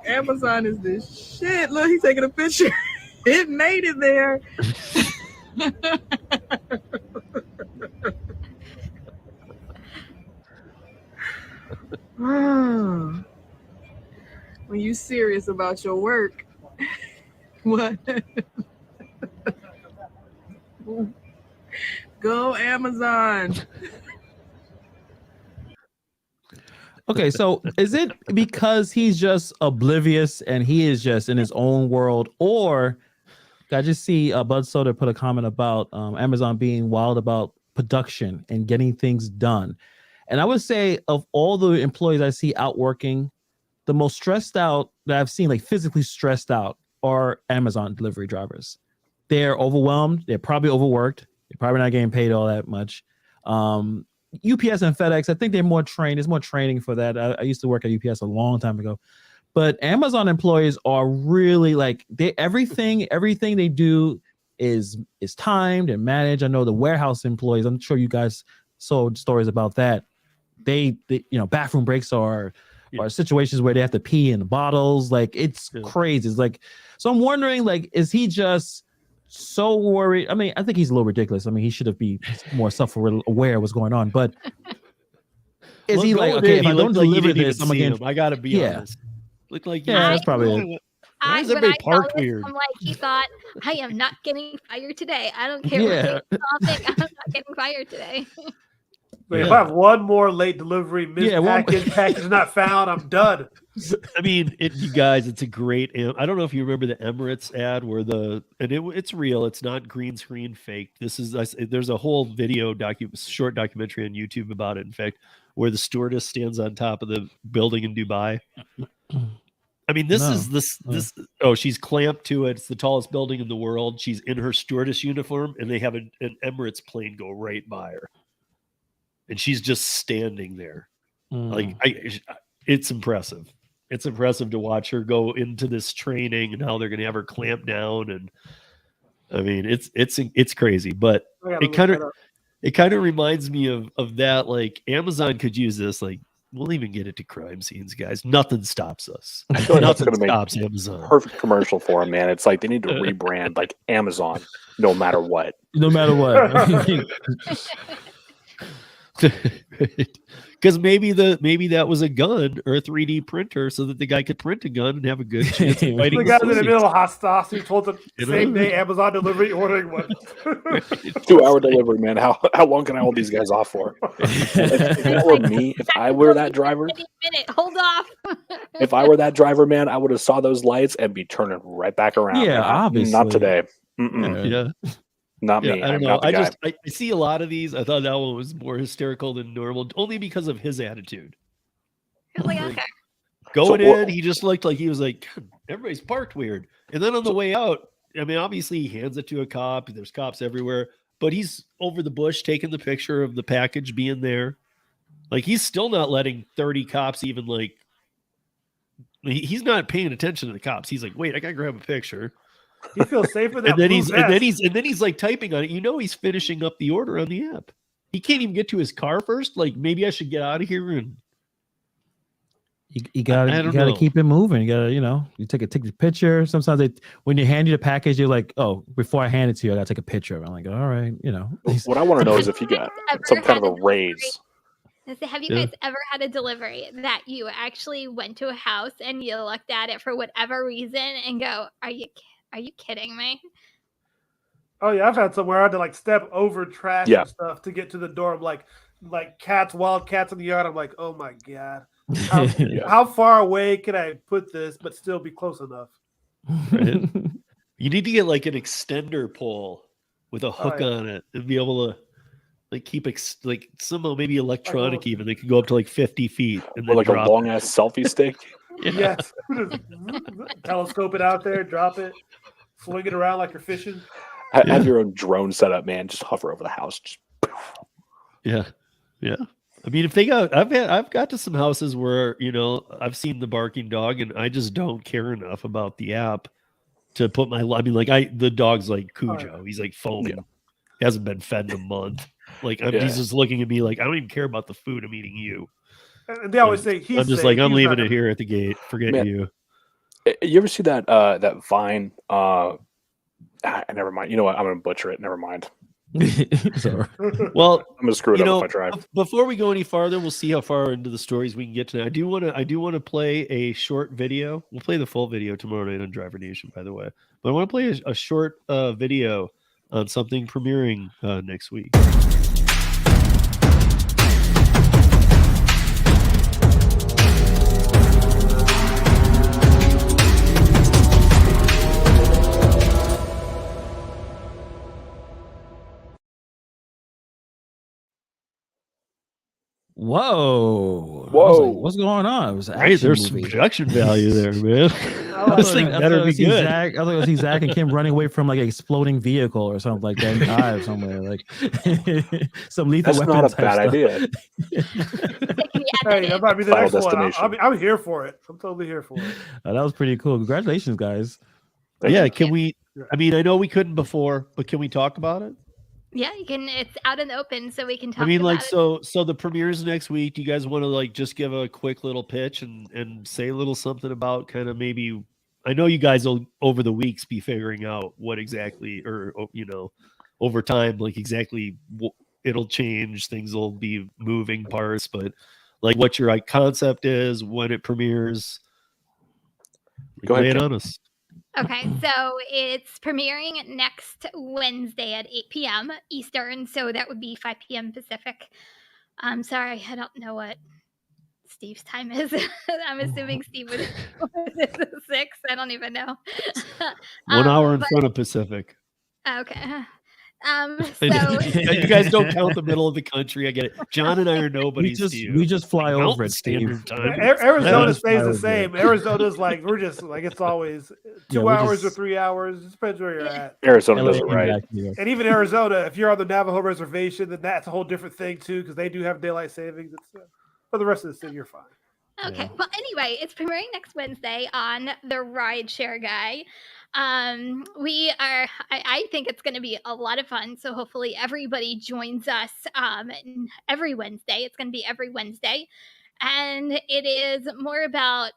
Amazon is this shit. Look, he's taking a picture. It made it there. When you serious about your work, what? Go Amazon. Okay, so is it because he's just oblivious and he is just in his own world, or I just see Bud Soda put a comment about Amazon being wild about production and getting things done, and I would say of all the employees I see out working, the most stressed out that I've seen, like physically stressed out, are Amazon delivery drivers. They're overwhelmed. They're probably overworked. They're probably not getting paid all that much. UPS and FedEx, I think they're more trained. There's more training for that. I used to work at UPS a long time ago, but Amazon employees are really like everything they do is timed and managed. I know the warehouse employees, I'm sure you guys saw stories about that. They bathroom breaks are situations where they have to pee in the bottles. Like it's crazy. It's like, so I'm wondering, like, is he just so worried? I mean, I think he's a little ridiculous. I mean, he should have been more self-aware of what's going on. But is he like, okay, if I don't deliver this, I'm again. I gotta be honest. Look like that's probably it. Why is everybody parked weird? I'm like, he thought, I am not getting fired today. I don't care what they all think. I'm not getting fired today. But if I have one more late delivery, package not found, I'm done. I mean, you guys, it's a great. I don't know if you remember the Emirates ad where it's real. It's not green screen fake. There's a whole video short documentary on YouTube about it. In fact, where the stewardess stands on top of the building in Dubai. I mean, she's clamped to it. It's the tallest building in the world. She's in her stewardess uniform, and they have an Emirates plane go right by her. And she's just standing there. Like, it's impressive. It's impressive to watch her go into this training and how they're going to have her clamp down. And I mean, it's crazy, but it kind of reminds me of that. Like, Amazon could use this. Like, we'll even get it to crime scenes, guys. Nothing stops us. I feel like Nothing stops Amazon. Perfect commercial for them, man. It's like they need to rebrand like Amazon, no matter what. No matter what. Because maybe that was a gun or a 3D printer so that the guy could print a gun and have a good chance of fighting the guy in the middle of hostility told them same day Amazon delivery ordering one. 2-hour delivery, man. How long can I hold these guys off for? If that were me, if I were that driver, hold off. If I were that driver, man, I would have saw those lights and be turning right back around. Yeah, man. obviously. Not today. Yeah. Not me. I don't know. I see a lot of these. I thought that one was more hysterical than normal, only because of his attitude. Like, okay. Going in, he just looked like he was like, everybody's parked weird. And then on the way out, I mean, obviously he hands it to a cop. There's cops everywhere, but he's over the bush taking the picture of the package being there. Like, he's still not letting 30 cops even like. He's not paying attention to the cops. He's like, wait, I gotta grab a picture. He feels safe with that. And then he's like typing on it. You know, he's finishing up the order on the app. He can't even get to his car first. Like, maybe I should get out of here and. You gotta keep it moving. You gotta, you take a picture. Sometimes when they hand you the package, you're like, oh, before I hand it to you, I gotta take a picture. I'm like, all right, What I want to know is if you got some kind of a raise. Have you guys ever had a delivery that you actually went to a house and you looked at it for whatever reason and go, are you kidding me? Oh yeah, I've had somewhere I had to like step over trash and stuff to get to the door. I'm like wild cats in the yard. I'm like, oh my God. How far away can I put this but still be close enough? Right? You need to get like an extender pole with a hook on it and be able to like keep like somehow maybe electronic even. They can go up to like 50 feet and then like a long ass selfie stick. Yes. Telescope it out there, drop it, swing it around like you're fishing. Have your own drone set up, man. Just hover over the house. Just... Yeah. I mean, if I've got to some houses where, I've seen the barking dog and I just don't care enough about the app to put the dog's like Cujo. He's like foaming. Yeah. He hasn't been fed in a month. Like he's just looking at me like, I don't even care about the food. I'm eating you. And they always say he's I'm just safe. like, I'm He's leaving not it here at the gate. Forget you. You ever see that Vine? Never mind. You know what? I'm gonna butcher it. Never mind. Sorry. Well, I'm gonna screw it up if I try. Before we go any farther, we'll see how far into the stories we can get tonight. I do want to play a short video. We'll play the full video tomorrow night on Driver Nation, by the way. But I want to play a short video on something premiering next week. Whoa! Like, what's going on? It was right. There's some production value there, man. This thing better be good. I thought it was Zach and Kim running away from like an exploding vehicle or something like that, and dive somewhere. Like some lethal weapon. That's not a bad idea. Hey, that might be the next one. I'm here for it. I'm totally here for it. That was pretty cool. Congratulations, guys. Can we? I mean, I know we couldn't before, but can we talk about it? Yeah, you can. It's out in the open, so we can talk. So the premieres next week. Do you guys want to just give a quick little pitch and say a little something about kind of maybe? I know you guys will over the weeks be figuring out what exactly, or over time, exactly it'll change. Things will be moving parts, but what your concept is, when it premieres. Go ahead, lay it on us. Okay, so it's premiering next Wednesday at 8 p.m. Eastern, so that would be 5 p.m. Pacific. I'm sorry, I don't know what Steve's time is. I'm assuming Steve was 6. I don't even know. 1 hour in front of Pacific. Okay. So you guys don't count the middle of the country. I get it. John and I are nobodies. We just fly over it. Standard time. Arizona stays the same. Arizona's we're just it's always 2 hours or 3 hours. It depends where you're at. Arizona does it right. And even Arizona, if you're on the Navajo reservation, then that's a whole different thing too, because they do have daylight savings. For the rest of the city, you're fine. Okay. Well, anyway, it's premiering next Wednesday on the Rideshare guy. I think it's going to be a lot of fun. So hopefully everybody joins us every Wednesday. It's going to be every Wednesday. And it is more about,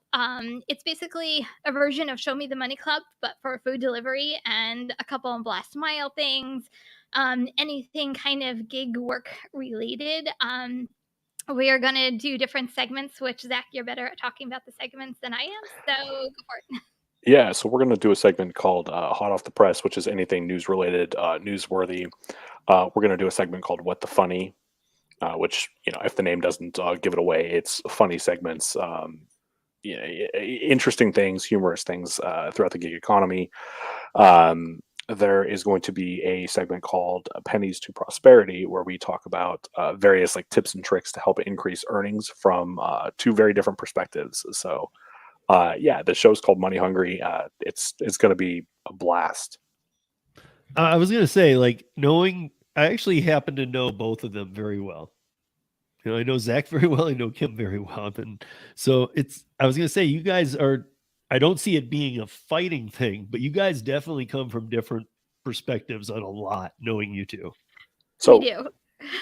it's basically a version of Show Me the Money Club, but for food delivery and a couple of last mile things, anything kind of gig work related. We are going to do different segments, which, Zach, you're better at talking about the segments than I am. So go for it. Yeah, so we're going to do a segment called Hot Off the Press, which is anything news related, newsworthy. We're going to do a segment called What the Funny, which, if the name doesn't give it away, it's funny segments, interesting things, humorous things throughout the gig economy. There is going to be a segment called Pennies to Prosperity, where we talk about various tips and tricks to help increase earnings from 2 very different perspectives. So, the show's called Money Hungry. It's going to be a blast. I was going to say, I actually happen to know both of them very well. I know Zach very well. I know Kim very well. And so I was going to say, you guys are, I don't see it being a fighting thing, but you guys definitely come from different perspectives on a lot, knowing you two. So, we do.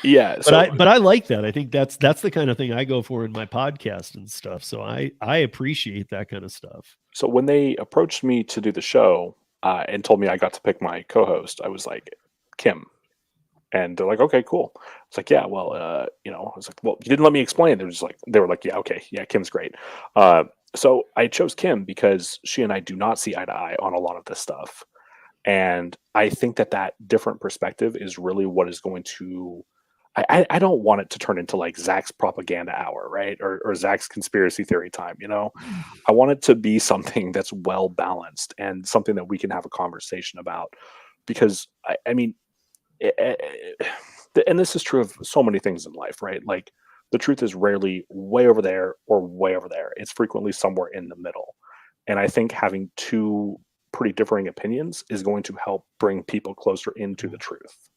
Yeah. But I like that. I think that's the kind of thing I go for in my podcast and stuff. So I appreciate that kind of stuff. So when they approached me to do the show and told me I got to pick my co-host, I was like, Kim. And they're like, okay, cool. It's like, yeah, well, I was like, well, you didn't let me explain. They were like, yeah, okay. Yeah, Kim's great. So I chose Kim because she and I do not see eye to eye on a lot of this stuff. And I think that different perspective is really what is going to, I don't want it to turn into Zach's propaganda hour, right? Or Zach's conspiracy theory time, I want it to be something that's well balanced and something that we can have a conversation about, because and this is true of so many things in life, right? The truth is rarely way over there or way over there. It's frequently somewhere in the middle. And I think having 2 pretty differing opinions is going to help bring people closer into the truth.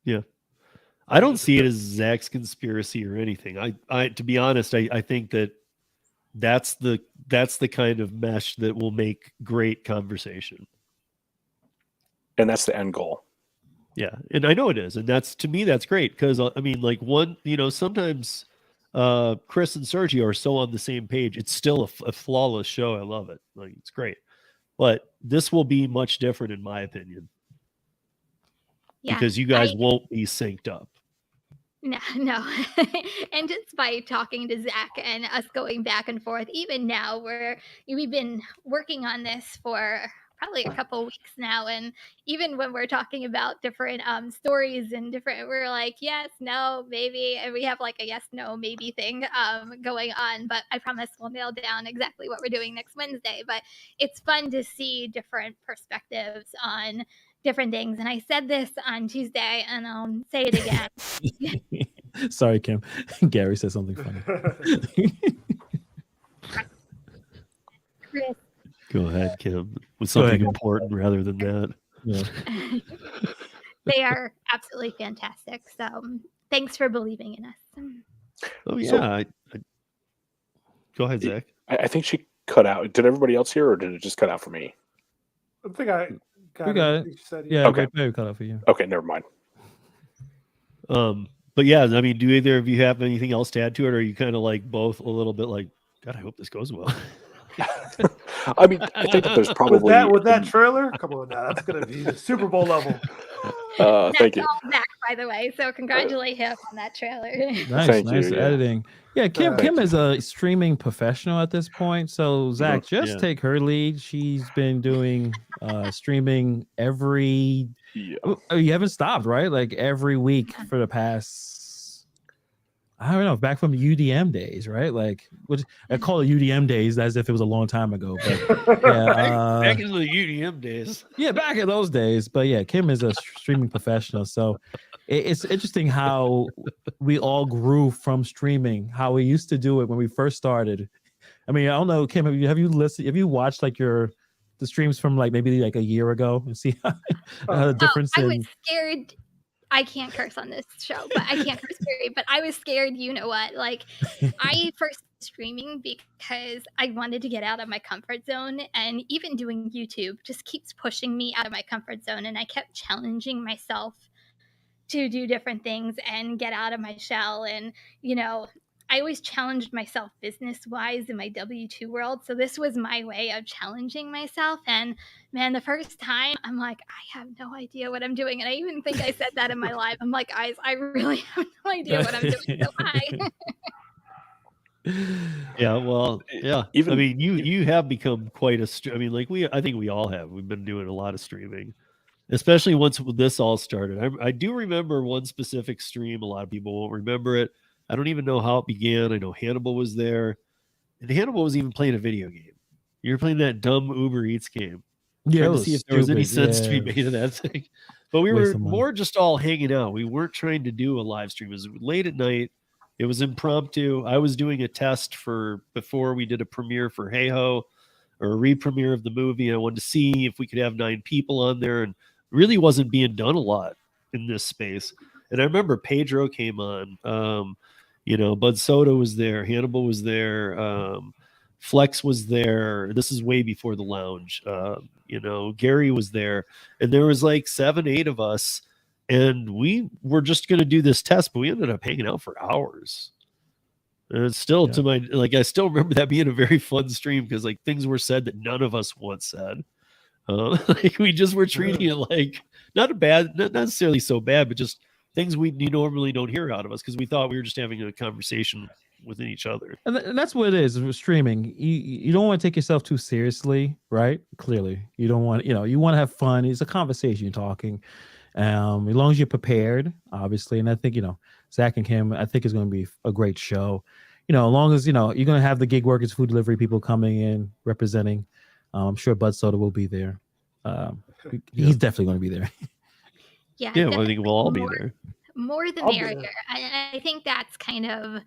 Yeah. I don't see it as Zach's conspiracy or anything. I to be honest, I think that's the kind of mesh that will make great conversation. And that's the end goal. Yeah, and I know it is, and that's, to me, that's great, because I mean, like, sometimes Chris and Sergio are so on the same page. It's still a flawless show. I love it. Like, it's great, but this will be much different, in my opinion, because you guys won't be synced up. No. And just by talking to Zach and us going back and forth, even now, we've been working on this for probably a couple weeks now, and even when we're talking about different stories and different, we're like, yes, no, maybe, and we have like a yes, no, maybe thing going on. But I promise we'll nail down exactly what we're doing next Wednesday. But it's fun to see different perspectives on different things. And I said this on Tuesday, and I'll say it again. Sorry, Kim. Gary said something funny. Chris. Go ahead, Kim, with something important rather than that. Yeah. They are absolutely fantastic. So thanks for believing in us. Oh yeah. Go ahead, Zach. I think she cut out. Did everybody else hear, or did it just cut out for me? I think I got it. Said, yeah. Okay. Maybe cut out for you. Okay, never mind. But yeah, I mean, do either of you have anything else to add to it, or are you kind of like both a little bit like, God, I hope this goes well? I mean, I think that there's probably with that trailer. Come on, now that's gonna be the Super Bowl level. Thank you. All Zach, by the way. So congratulate him on that trailer. Nice editing. Yeah, Kim is a streaming professional at this point. So Zach, take her lead. She's been doing streaming every. Yeah. You haven't stopped, right? Like every week for the past. I don't know, back from UDM days, right? Like, which I call it UDM days as if it was a long time ago. But yeah, back in the UDM days. Yeah, back in those days. But yeah, Kim is a streaming professional. So it's interesting how we all grew from streaming, how we used to do it when we first started. I mean, I don't know, Kim, have you watched like the streams from like maybe like a year ago and see how the difference I was scared. I can't curse on this show, but I can't curse period. But I was scared, you know what? Like, I first streaming because I wanted to get out of my comfort zone, and even doing YouTube just keeps pushing me out of my comfort zone, and I kept challenging myself to do different things and get out of my shell. And I always challenged myself business-wise in my W-2 world. So this was my way of challenging myself. And man, the first time I'm like, I have no idea what I'm doing. And I even think I said that in my live. I'm like, guys, I really have no idea what I'm doing. So hi. Yeah, well, yeah. I mean, you have become quite a. I mean, like I think we all have. We've been doing a lot of streaming, especially once this all started. I do remember one specific stream. A lot of people won't remember it. I don't even know how it began. I know Hannibal was there, and Hannibal was even playing a video game. You were playing that dumb Uber Eats game. Yeah, trying to see if there was any sense to be made of that thing. But we were more just all hanging out. We weren't trying to do a live stream. It was late at night. It was impromptu. I was doing a test before we did a premiere for Hey Ho, or a re-premiere of the movie. I wanted to see if we could have 9 people on there, and really wasn't being done a lot in this space. And I remember Pedro came on. Bud Soda was there. Hannibal was there. Flex was there. This is way before the lounge. Gary was there. And there was like 7, 8 of us. And we were just going to do this test, but we ended up hanging out for hours. And it's still I still remember that being a very fun stream, because like things were said that none of us once said. Like we just were treating it like not necessarily so bad, but just things you normally don't hear out of us, because we thought we were just having a conversation within each other. And that's what it is with streaming. You don't want to take yourself too seriously, right? Clearly, you don't want, you want to have fun. It's a conversation you're talking. As long as you're prepared, obviously. And I think, Zach and Kim, I think it's going to be a great show. As long as, you're going to have the gig workers, food delivery people coming in, representing. I'm sure Bud Soda will be there. He's definitely going to be there. Yeah, well, I think we'll all be there. More the merrier. I think that's kind of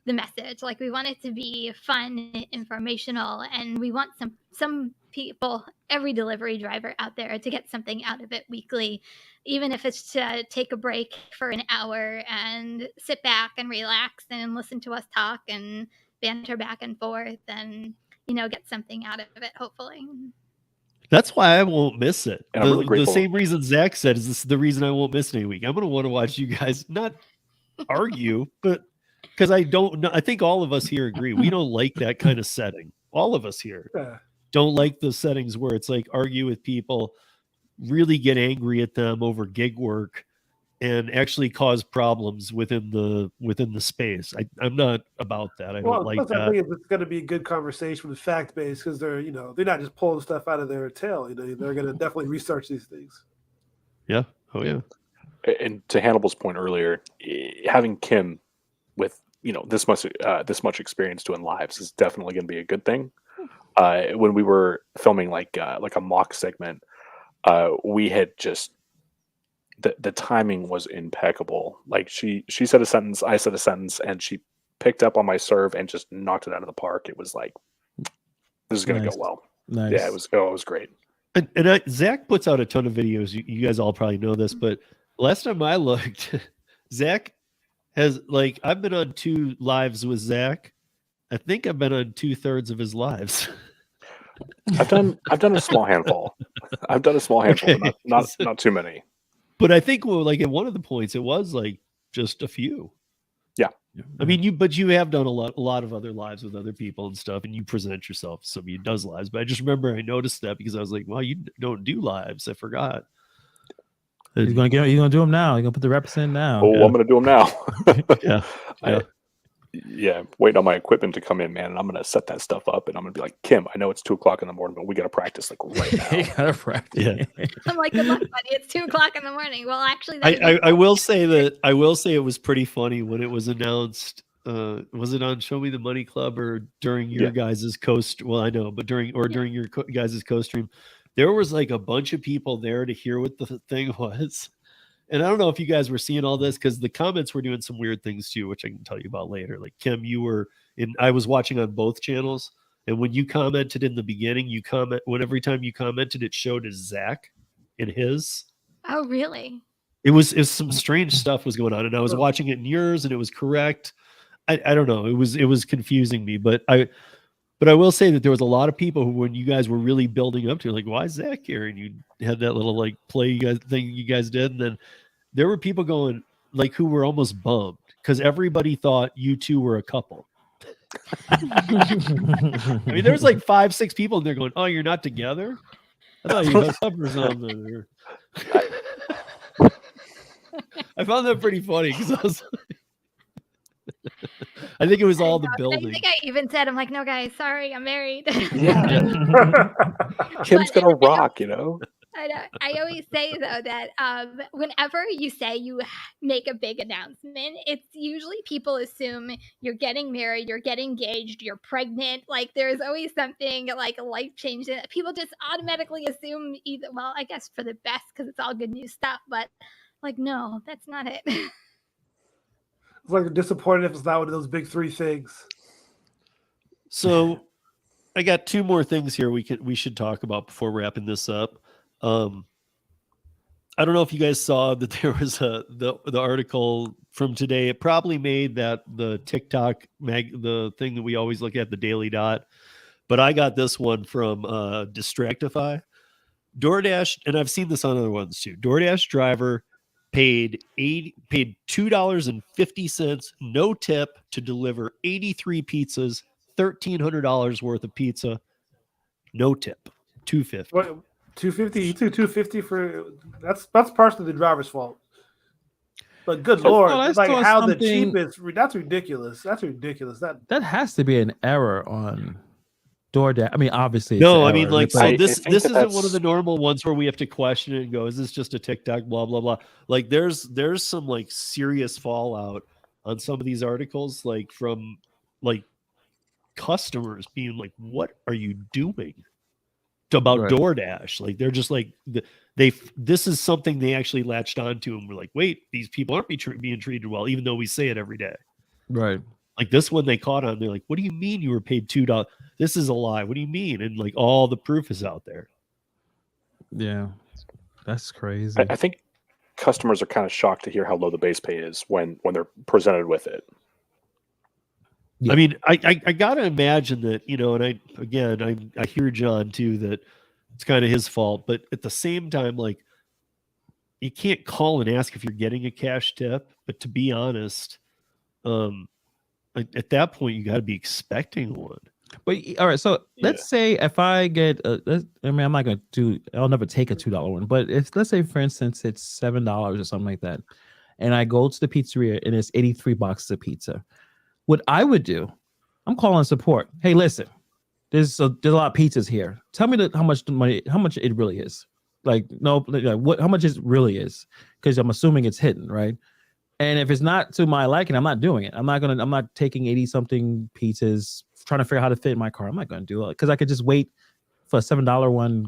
the message. Like, we want it to be fun, informational, and we want some people, every delivery driver out there, to get something out of it weekly, even if it's to take a break for an hour and sit back and relax and listen to us talk and banter back and forth and, get something out of it, hopefully. That's why I won't miss it. And I'm really The grateful. same reason Zach said is this the reason I won't miss any week. I'm going to want to watch you guys not argue, but because I think all of us here agree. We don't like that kind of setting. All of us here don't like the settings where it's like argue with people, really get angry at them over gig work, and actually cause problems within the space. I'm not about that. I don't like that. I think it's going to be a good conversation with fact based because they're not just pulling stuff out of their tail. They're going to definitely research these things. Yeah. Oh yeah. And to Hannibal's point earlier, having Kim with this much experience doing lives is definitely going to be a good thing. When we were filming like a mock segment, we had just the timing was impeccable. Like she said a sentence, I said a sentence, and she picked up on my serve and just knocked it out of the park. It was like, this is going to go well. Nice. Yeah, it was great. And Zach puts out a ton of videos. You guys all probably know this, but last time I looked, Zach has I've been on 2 lives with Zach. I think I've been on 2/3 of his lives. I've done a small handful. Okay. Not too many. But I think at one of the points it was just a few. Yeah. I mean you have done a lot of other lives with other people and stuff, and you present yourself as somebody who does lives. But I just remember I noticed that because I was like, well, you don't do lives. I forgot. You're gonna do them now. You're gonna put the reps in now. Oh, yeah. I'm gonna do them now. Yeah. Waiting on my equipment to come in, man, and I'm gonna set that stuff up, and I'm gonna be like, Kim, I know it's 2:00 in the morning, but we gotta practice right now. You gotta practice. Yeah. I'm like, good luck, buddy. It's 2:00 in the morning. Well, actually, I will say it was pretty funny when it was announced. Was it on Show Me the Money Club or during your guys' coast? Well, I know, but during your guys' co-stream, there was a bunch of people there to hear what the thing was. And I don't know if you guys were seeing all this because the comments were doing some weird things too, which I can tell you about later. Like Kim, I was watching on both channels, and when you commented in the beginning, every time you commented, it showed as Zach in his. Oh, really? It was some strange stuff was going on, and I was watching it in yours, and it was correct. I don't know. It was confusing me, but I will say that there was a lot of people who, when you guys were really building up to, why is Zach here? And you had that little play thing you guys did, and then there were people going who were almost bummed because everybody thought you two were a couple. I mean, there was 5-6 people in there going, "Oh, you're not together? I thought you hooked up or something." I found that pretty funny because I think it was all the building. I think I even said, I'm like, no, guys, sorry, I'm married. Yeah. Kim's gonna rock, I know. I always say, though, that whenever you say you make a big announcement, it's usually people assume you're getting married, you're getting engaged, you're pregnant. There's always something life-changing. People just automatically assume either, well, I guess for the best because it's all good news stuff, but no, that's not it. It's disappointed if it's not one of those big 3 things. So I got 2 more things here we should talk about before wrapping this up. I don't know if you guys saw that there was the article from today. It probably made the TikTok the thing that we always look at, the Daily Dot. But I got this one from Distractify. DoorDash, and I've seen this on other ones too. DoorDash driver paid $2.50 no tip to deliver 83 pizzas, $1,300 worth of pizza, no tip, $2.50. What, $2.50? You took $2.50 for that's partially the driver's fault. But good lord, how the cheapest? That's ridiculous. That's ridiculous. That has to be an error on DoorDash. I mean, obviously, no. I mean, this isn't one of the normal ones where we have to question it and go, "Is this just a TikTok?" Blah blah blah. There's some serious fallout on some of these articles, from customers being like, "What are you doing?" About right. DoorDash. They're just this is something they actually latched onto, and we're like, wait, these people aren't being treated well, even though we say it every day. Right. Like this one they caught on. They're like, "What do you mean you were paid $2? This is a lie. What do you mean?" And like all the proof is out there. Yeah, that's crazy. I think customers are kind of shocked to hear how low the base pay is when they're presented with it. Yeah. I mean, I gotta imagine that, you know, and I hear John too, that it's kind of his fault, but at the same time, like you can't call and ask if you're getting a cash tip, but to be honest, at that point you got to be expecting one. But all right, so let's say if I get, I'm not going to I'll never take a $2 one, but if let's say for instance it's $7 or something like that, and I go to the pizzeria and it's $83 of pizza, what I would do, I'm calling support. Hey, listen, there's a lot of pizzas here. Tell me how much it really is. Like, no, how much it really is, because I'm assuming it's hidden, right? And if it's not to my liking, I'm not doing it. I'm not taking 80-something pizzas, trying to figure out how to fit in my car. I'm not going to do it because I could just wait for a $7 one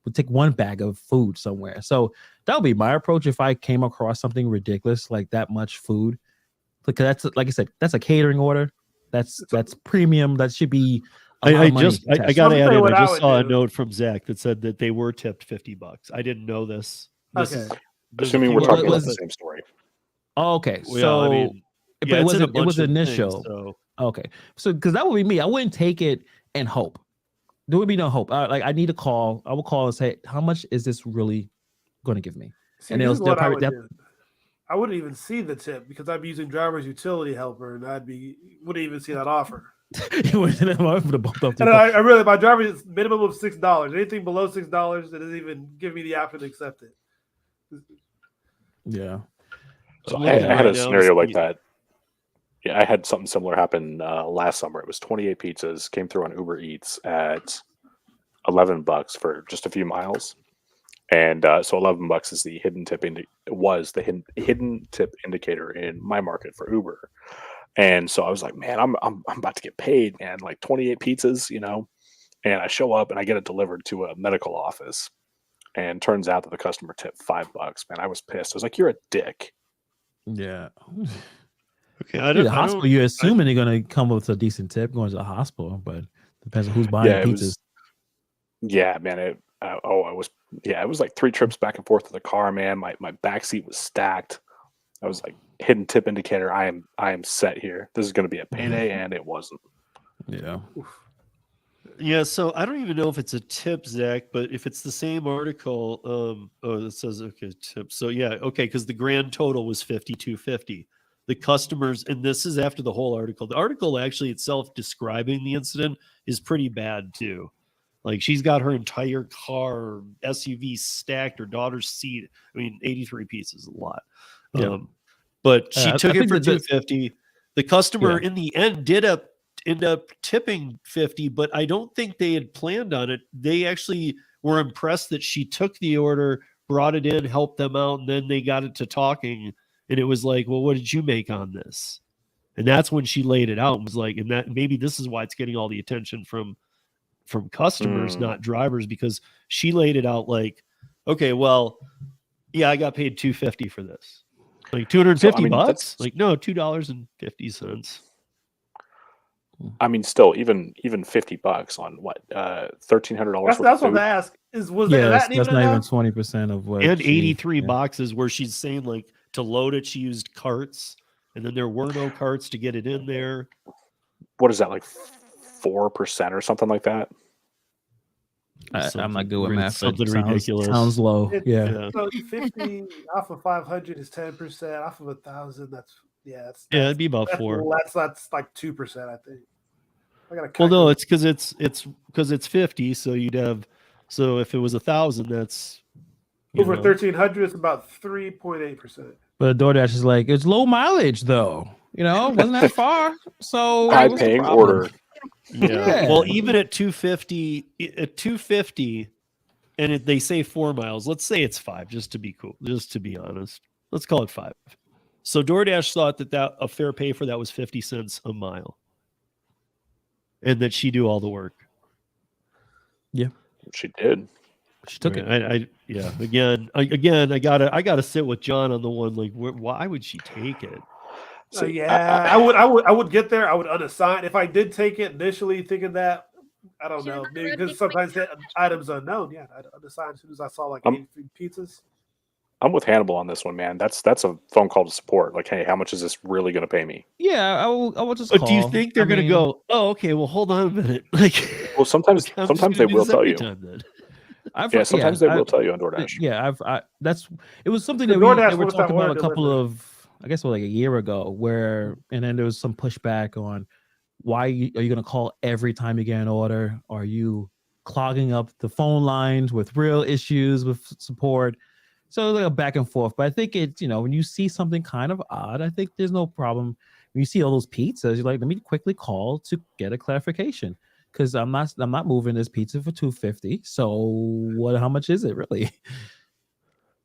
would take one bag of food somewhere. So that would be my approach if I came across something ridiculous like that much food. Because that's, like I said, that's a catering order. That's premium. That should be. I got to add in. I just saw a note from Zach that said that they were tipped $50. I didn't know this. Assuming we're talking about the same story. Oh, okay. Well, so, I mean, yeah, it was initial. Things, so. Okay. So, because that would be me. I wouldn't take it and hope. There would be no hope. I need to call. I will call and say, how much is this really going to give me? See, and I wouldn't even see the tip because I'd be using driver's utility helper, and wouldn't even see that offer. And I really, my driver's minimum of $6. Anything below $6, it doesn't even give me the option to accept it. Yeah. So I had a scenario like that. Yeah, I had something similar happen last summer. It was 28 pizzas, came through on Uber Eats at $11 for just a few miles. And so $11 is the hidden tip hidden tip indicator in my market for Uber. And so I was like, man, I'm about to get paid, man, like 28 pizzas, you know. And I show up and I get it delivered to a medical office. And turns out that the customer tipped $5. Man, I was pissed. I was like, you're a dick. Yeah. Okay. The hospital, you're assuming they're going to come up with a decent tip going to the hospital, but depends on who's buying pizzas. Man. It was like 3 trips back and forth to the car, man. My back seat was stacked. I was like, hidden tip indicator. I am set here. This is going to be a payday, and it wasn't. Yeah. Yeah, so I don't even know if it's a tip, Zach, but if it's the same article, it says tip. So yeah, okay, because the grand total was $52.50. The customers, and this is after the whole article. The article actually itself describing the incident is pretty bad too. Like she's got her entire car SUV stacked, her daughter's seat. I mean, 83 pieces is a lot. Yeah. But she took it for $2.50. The customer in the end did end up tipping $50, but I don't think they had planned on it. They actually were impressed that she took the order, brought it in, helped them out, and then they got it to talking. And it was like, well, what did you make on this? And that's when she laid it out and was like, and that maybe this is why it's getting all the attention from customers, not drivers, because she laid it out like, okay, well, yeah, I got paid $2.50 for this. Like $250? Like, no, $2.50. I mean, still, even $50 on what $1,300. That's what I ask. That's not even 20% of what. And 83 boxes where she's saying like to load it, she used carts, and then there were no carts to get it in there. What is that, like 4% or something like that? I'm not good with math. Something ridiculous. Sounds low. Yeah. So 50 off of 500 is 10%. Off of 1,000, that's it'd be about 4. That's like 2%, I think. Well, no, it's because it's 50. So you'd have, so if it was 1,000, that's over 1,300. It's about 3.8%. But DoorDash is like, it's low mileage though. You know, wasn't that far. So high paying order. Yeah. Well, even at $2.50, and they say 4 miles. Let's say it's 5, just to be cool. Just to be honest, let's call it 5. So DoorDash thought that a fair pay for that was 50 cents a mile, and that she do all the work. Yeah, she did. She took it. Again, I gotta sit with John on the one. Like, why would she take it? So, yeah, I would get there. I would unassign if I did take it initially, thinking that I don't know, maybe because sometimes the items unknown. Yeah, I'd unassign as soon as I saw like 83 pizzas. I'm with Hannibal on this one, man. That's a phone call to support. Like, hey, how much is this really going to pay me? Yeah, I will just. But call. do you think they're going to go? Oh, okay. Well, hold on a minute. Like, well, sometimes they will tell you. Sometimes they will tell you on DoorDash. Yeah, it was something that they were talking about a couple of, I guess, like a year ago, where and then there was some pushback on why are you going to call every time you get an order? Are you clogging up the phone lines with real issues with support? So like a back and forth. But I think it's, when you see something kind of odd, I think there's no problem. When you see all those pizzas, you're like, let me quickly call to get a clarification. Because I'm not moving this pizza for $2.50. So how much is it really?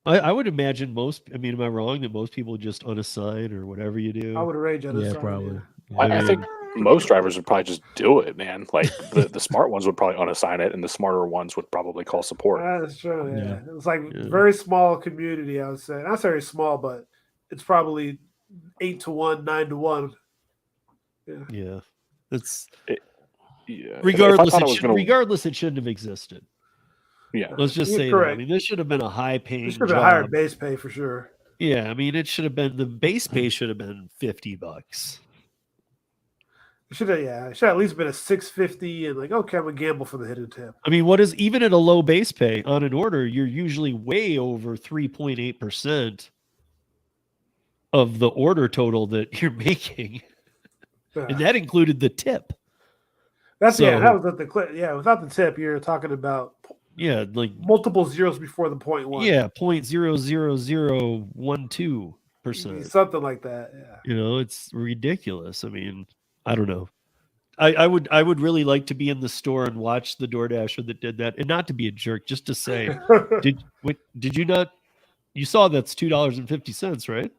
I would imagine am I wrong that most people just unassign or whatever you do? I would arrange unassign. Yeah, probably. Yeah. I think most drivers would probably just do it, man. Like the smart ones would probably unassign it, and the smarter ones would probably call support. That's true. Yeah. It's like very small community. I would say not very small, but it's probably 8 to 1, 9 to 1. Yeah. It's. Yeah. Regardless, it shouldn't have existed. Yeah. Let's just say that. I mean, this should have been a high-paying job. This should have been a higher base pay for sure. Yeah, I mean, it should have been the base pay should have been $50. It should have at least been a $6.50 and like, okay, I'm gonna gamble for the hidden tip. I mean, what is even at a low base pay on an order, you're usually way over 3.8% of the order total that you're making. And that included the tip. That was at the without the tip, you're talking about like multiple zeros before the 0.1. Yeah, 0.00012%. Something like that. Yeah. It's ridiculous. I mean, I don't know. I would really like to be in the store and watch the DoorDasher that did that, and not to be a jerk, just to say, did you not? You saw that's $2.50, right?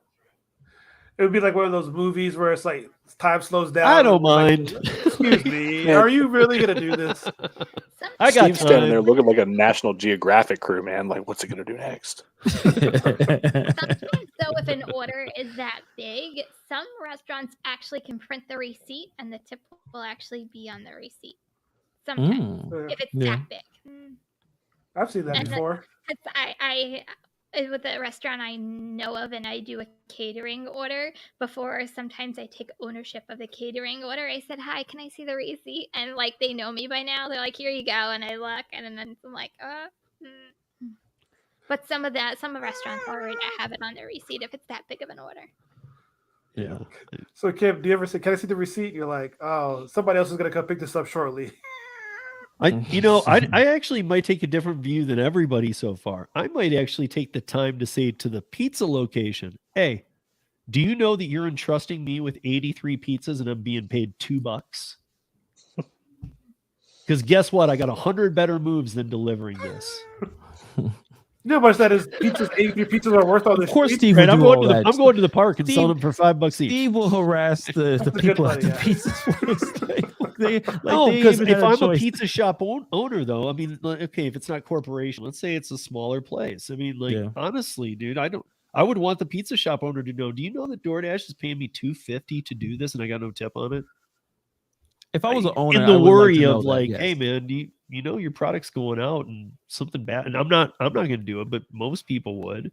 It would be like one of those movies where it's like time slows down. I don't mind. Like, excuse me, are you really gonna do this? I got Steve's standing there looking like a National Geographic crew, man. Like, what's he gonna do next? Sometimes, though, if an order is that big, some restaurants actually can print the receipt, and the tip will actually be on the receipt. Sometimes, if it's that big. I've seen that before. I with the restaurant I know of, and I do a catering order before. Sometimes I take ownership of the catering order. I said, "Hi, can I see the receipt?" And like they know me by now. They're like, "Here you go," and I look, and then I'm like, But some restaurants already have it on their receipt if it's that big of an order. Yeah. So Kim, do you ever say, "Can I see the receipt?" And you're like, "Oh, somebody else is gonna come pick this up shortly." I actually might take a different view than everybody so far. I might actually take the time to say to the pizza location, "Hey, do you know that you're entrusting me with 83 pizzas and I'm being paid $2? Because guess what? I got 100 better moves than delivering this." You know how much that is? 83 pizzas are worth all this. Of course, street? Steve. Right, I'm going to the park and Steve, sell them for $5 each. Steve will harass the people at the pizza place. Because if I'm a pizza shop owner, though, I mean, okay, if it's not corporation, let's say it's a smaller place. I mean, honestly, dude, I would want the pizza shop owner to know. Do you know that DoorDash is paying me $2.50 to do this, and I got no tip on it? If I was an owner, in the worry of hey, man, do you know your product's going out and something bad, and I'm not going to do it, but most people would.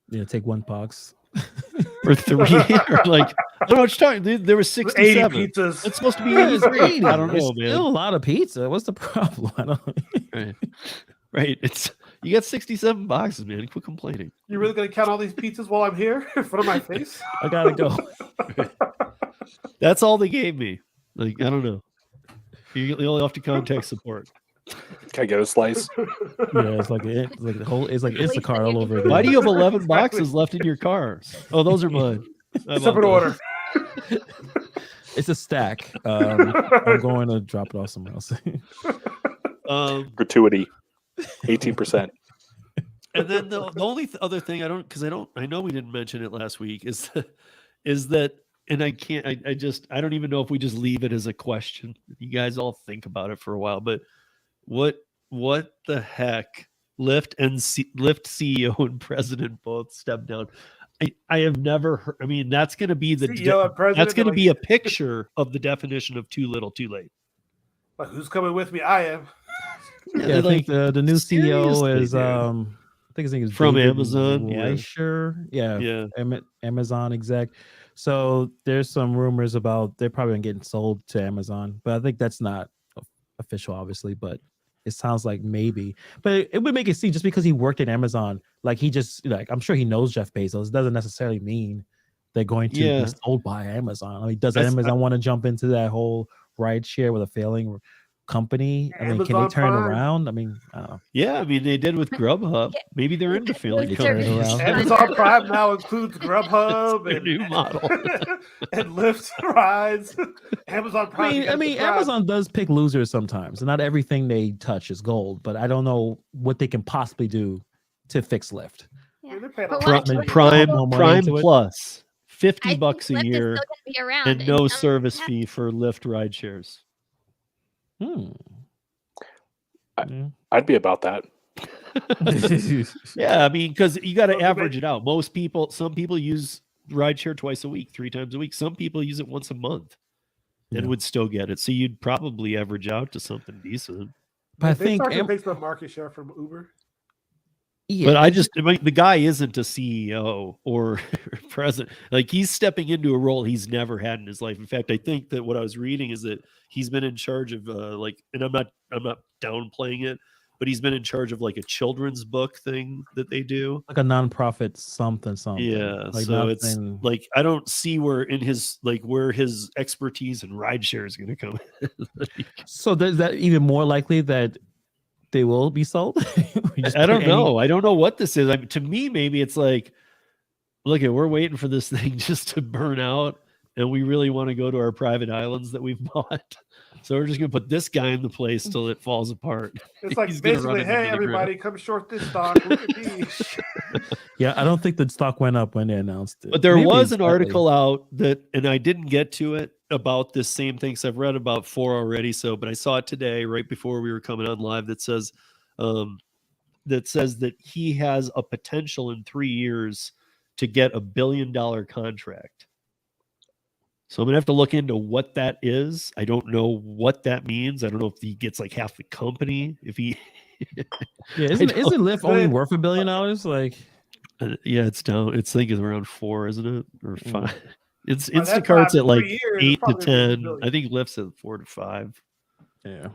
Yeah, take one box or 3, or like I don't know what you're talking. There was 67 pizzas. It's supposed to be 83. I don't know, man. Still a lot of pizza. What's the problem? I don't. Right. It's you got 67 boxes, man. Quit complaining. You really gonna count all these pizzas while I'm here in front of my face? I gotta go. That's all they gave me. Like, I don't know. You only have to contact support. Can I get a slice? Yeah, it's like Instacart all over again. Why do you have 11 boxes left in your car? Oh, those are mine. Separate order. It's a stack. I'm going to drop it off somewhere else. Gratuity, 18%. And then the only other thing I know we didn't mention it last week is that. And I don't even know if we just leave it as a question. You guys all think about it for a while, but what the heck? Lyft CEO and president both stepped down. I have never heard. I mean, that's going to be CEO and president, that's going to like- be a picture of the definition of too little, too late. Like, who's coming with me? I am. Yeah, I think the new CEO seriously, is dude. I think his name is From David Amazon, yeah. Rideshare. Yeah, Yeah. Amazon exec. So there's some rumors about they're probably getting sold to Amazon, but I think that's not official, obviously. But it sounds like maybe. But it would make it seem just because he worked at Amazon, like he just like I'm sure he knows Jeff Bezos. Doesn't necessarily mean they're going to Yeah. be sold by Amazon. I mean, does That's- Amazon want to jump into that whole rideshare with a failing company? I mean, can they Amazon turn it Prime. around? I mean, I don't know. Yeah, I mean, they did with Grubhub. Yeah. Maybe they're into failing They turn it companies. around. Amazon Prime now includes Grubhub Their and new model. and Lyft rides. Amazon Prime. I mean, Amazon does pick losers sometimes, and not everything they touch is gold. But I don't know what they can possibly do to fix Lyft. Yeah. They're paying a But lot. what- Prime- Prime more money Prime into it. Plus, I $50 think a Lyft is year, still gonna be around, and no some- service fee for Lyft ride shares. I'd be about that. Yeah, I mean, because you got to Well, average it out. Some people use rideshare twice a week, 3 times a week. Some people use it once a month and Yeah. would still get it. So you'd probably average out to something decent. But I They think, start to take some market share from Uber. yeah, But I mean, the guy isn't a CEO or president. Like, he's stepping into a role he's never had in his life. In fact, I think that what I was reading is that he's been in charge of and I'm not downplaying it, but he's been in charge of like a children's book thing that they do. like a nonprofit something. Yeah, Like so it's nothing- like I don't see where his expertise in rideshare is going to come. So is that even more likely that they will be sold? I don't know. I don't know what this is. I mean, to me, maybe it's like, look, we're waiting for this thing just to burn out, and we really want to go to our private islands that we've bought. So we're just going to put this guy in the place till it falls apart. It's like He's gonna run basically, it hey, into the everybody, come short this stock. Look at me. Yeah, I don't think the stock went up when they announced it. But there Maybe was it's an slightly. article out that, and I didn't get to it about this same thing. So I've read about 4 already. So, but I saw it today, right before we were coming on live, that says that he has a potential in 3 years to get $1 billion contract. So I'm gonna have to look into what that is. I don't know what that means. I don't know if he gets like half the company. If he, Yeah, isn't Lyft only worth $1 billion? Like, yeah, it's down. It's I think it's around 4, isn't it, or 5? It's By that Instacart's time, at like 3 years, it's 8 to probably gonna be 10. $1 I think Lyft's at 4 to 5. yeah.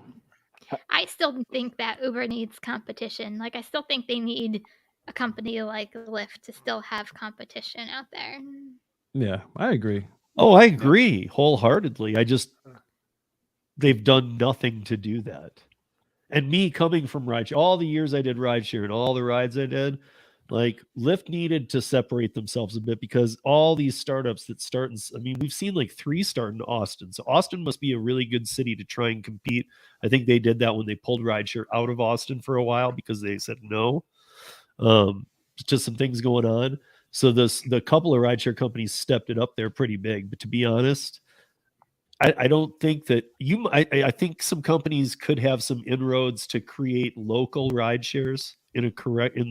I still think that Uber needs competition. Like, I still think they need a company like Lyft to still have competition out there. Yeah, I agree. Oh, I agree wholeheartedly. They've done nothing to do that. And me coming from rideshare, all the years I did rideshare and all the rides I did, like Lyft needed to separate themselves a bit because all these startups that start I mean, we've seen like 3 start in Austin. So Austin must be a really good city to try and compete. I think they did that when they pulled rideshare out of Austin for a while because they said no. Just some things going on. So the couple of rideshare companies stepped it up there pretty big. But to be honest, I don't think that I think some companies could have some inroads to create local rideshares in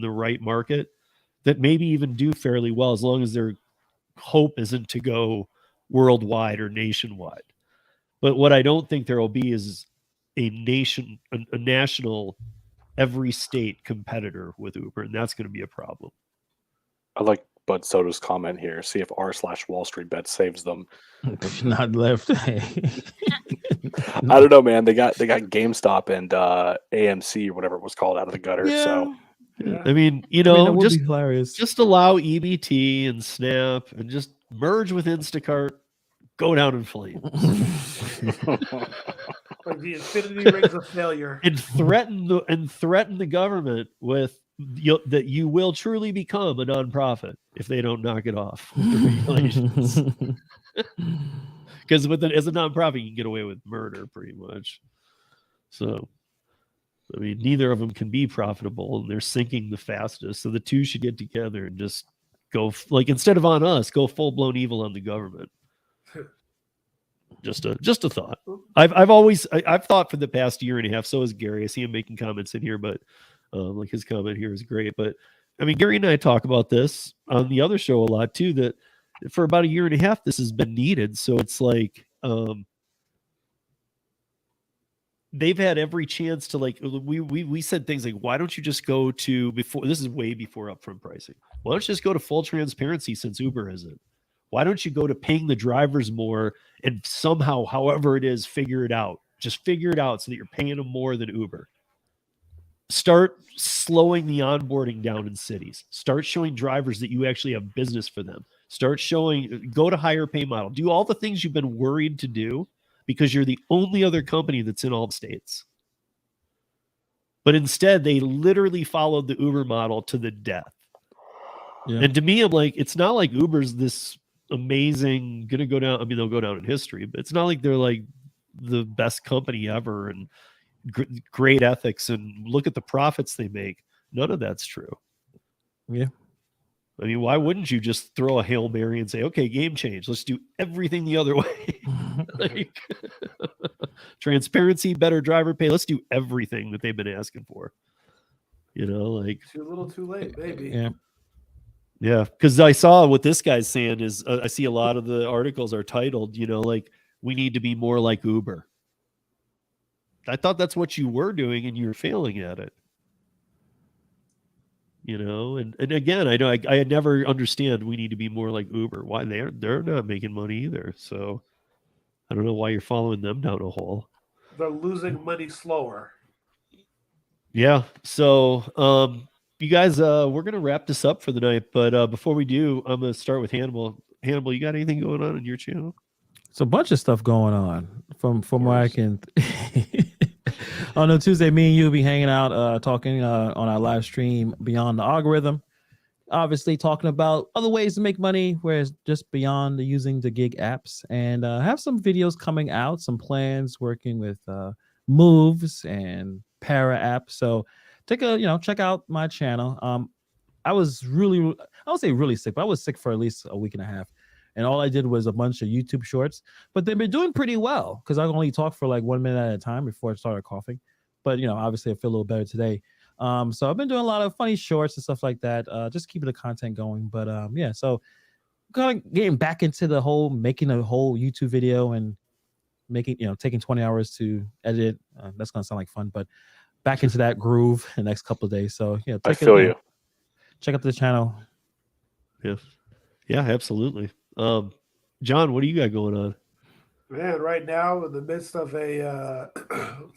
the right market that maybe even do fairly well as long as their hope isn't to go worldwide or nationwide. But what I don't think there will be is a national, every state competitor with Uber, and that's going to be a problem. I like Bud Soda's comment here. See if r/Wall Street Bet saves them. Not Lyft. I don't know, man. They got GameStop and AMC or whatever it was called out of the gutter. Yeah. So Yeah. I mean, that would be hilarious. just allow EBT and Snap and just merge with Instacart, go down in flames, Like the infinity rings of failure. and threaten the government with that you will truly become a nonprofit if they don't knock it off with the regulations. Because as a nonprofit, you can get away with murder pretty much. So, I mean, neither of them can be profitable, and they're sinking the fastest. So the two should get together and just go instead of on us, go full blown evil on the government. Just a thought. I've thought for the past year and a half. So is Gary. I see him making comments in here, but like his comment here is great. But I mean, Gary and I talk about this on the other show a lot too, that for about a year and a half, this has been needed. So it's like, they've had every chance to, like, we said things like, why don't you just go to, before, this is way before upfront pricing, why don't you just go to full transparency since Uber isn't? Why don't you go to paying the drivers more and somehow, however it is, figure it out? Just figure it out so that you're paying them more than Uber. Start slowing the onboarding down in cities. Start showing drivers that you actually have business for them. Start showing, go to higher pay model. Do all the things you've been worried to do, because you're the only other company that's in all the states. But instead, they literally followed the Uber model to the death. Yeah. And to me, I'm like, it's not like Uber's this amazing, gonna go down. I mean, they'll go down in history, but it's not like they're like the best company ever and great ethics and look at the profits they make. None of that's true. Yeah. I mean, why wouldn't you just throw a Hail Mary and say, okay, game change. Let's do everything the other way. Like, transparency, better driver pay. Let's do everything that they've been asking for. You know, like, too little too late, baby. Yeah. Yeah. Because I saw what this guy's saying is, I see a lot of the articles are titled, you know, like, we need to be more like Uber. I thought that's what you were doing and you're failing at it. You know, and again, I never understand we need to be more like Uber. Why they're not making money either. So I don't know why you're following them down a hole. They're losing money slower. Yeah. So you guys, we're gonna wrap this up for the night, but before we do, I'm gonna start with Hannibal. Hannibal, you got anything going on your channel? It's a bunch of stuff going on from where I can. On a Tuesday, me and you be hanging out, talking on our live stream Beyond the Algorithm. Obviously, talking about other ways to make money, whereas just beyond using the gig apps, and have some videos coming out, some plans working with Moves and Para app. So check out my channel. I was really, I would say really sick, but I was sick for at least a week and a half. And all I did was a bunch of YouTube shorts, but they've been doing pretty well because I only talked for like 1 minute at a time before I started coughing. But, obviously I feel a little better today. So I've been doing a lot of funny shorts and stuff like that, just keeping the content going. But yeah, so kind of getting back into the whole, making a whole YouTube video and making, taking 20 hours to edit it. That's going to sound like fun, but back into that groove the next couple of days. So, I feel you. Check out the channel. Yes. Yeah, absolutely. John, what do you got going on? Man, right now in the midst of a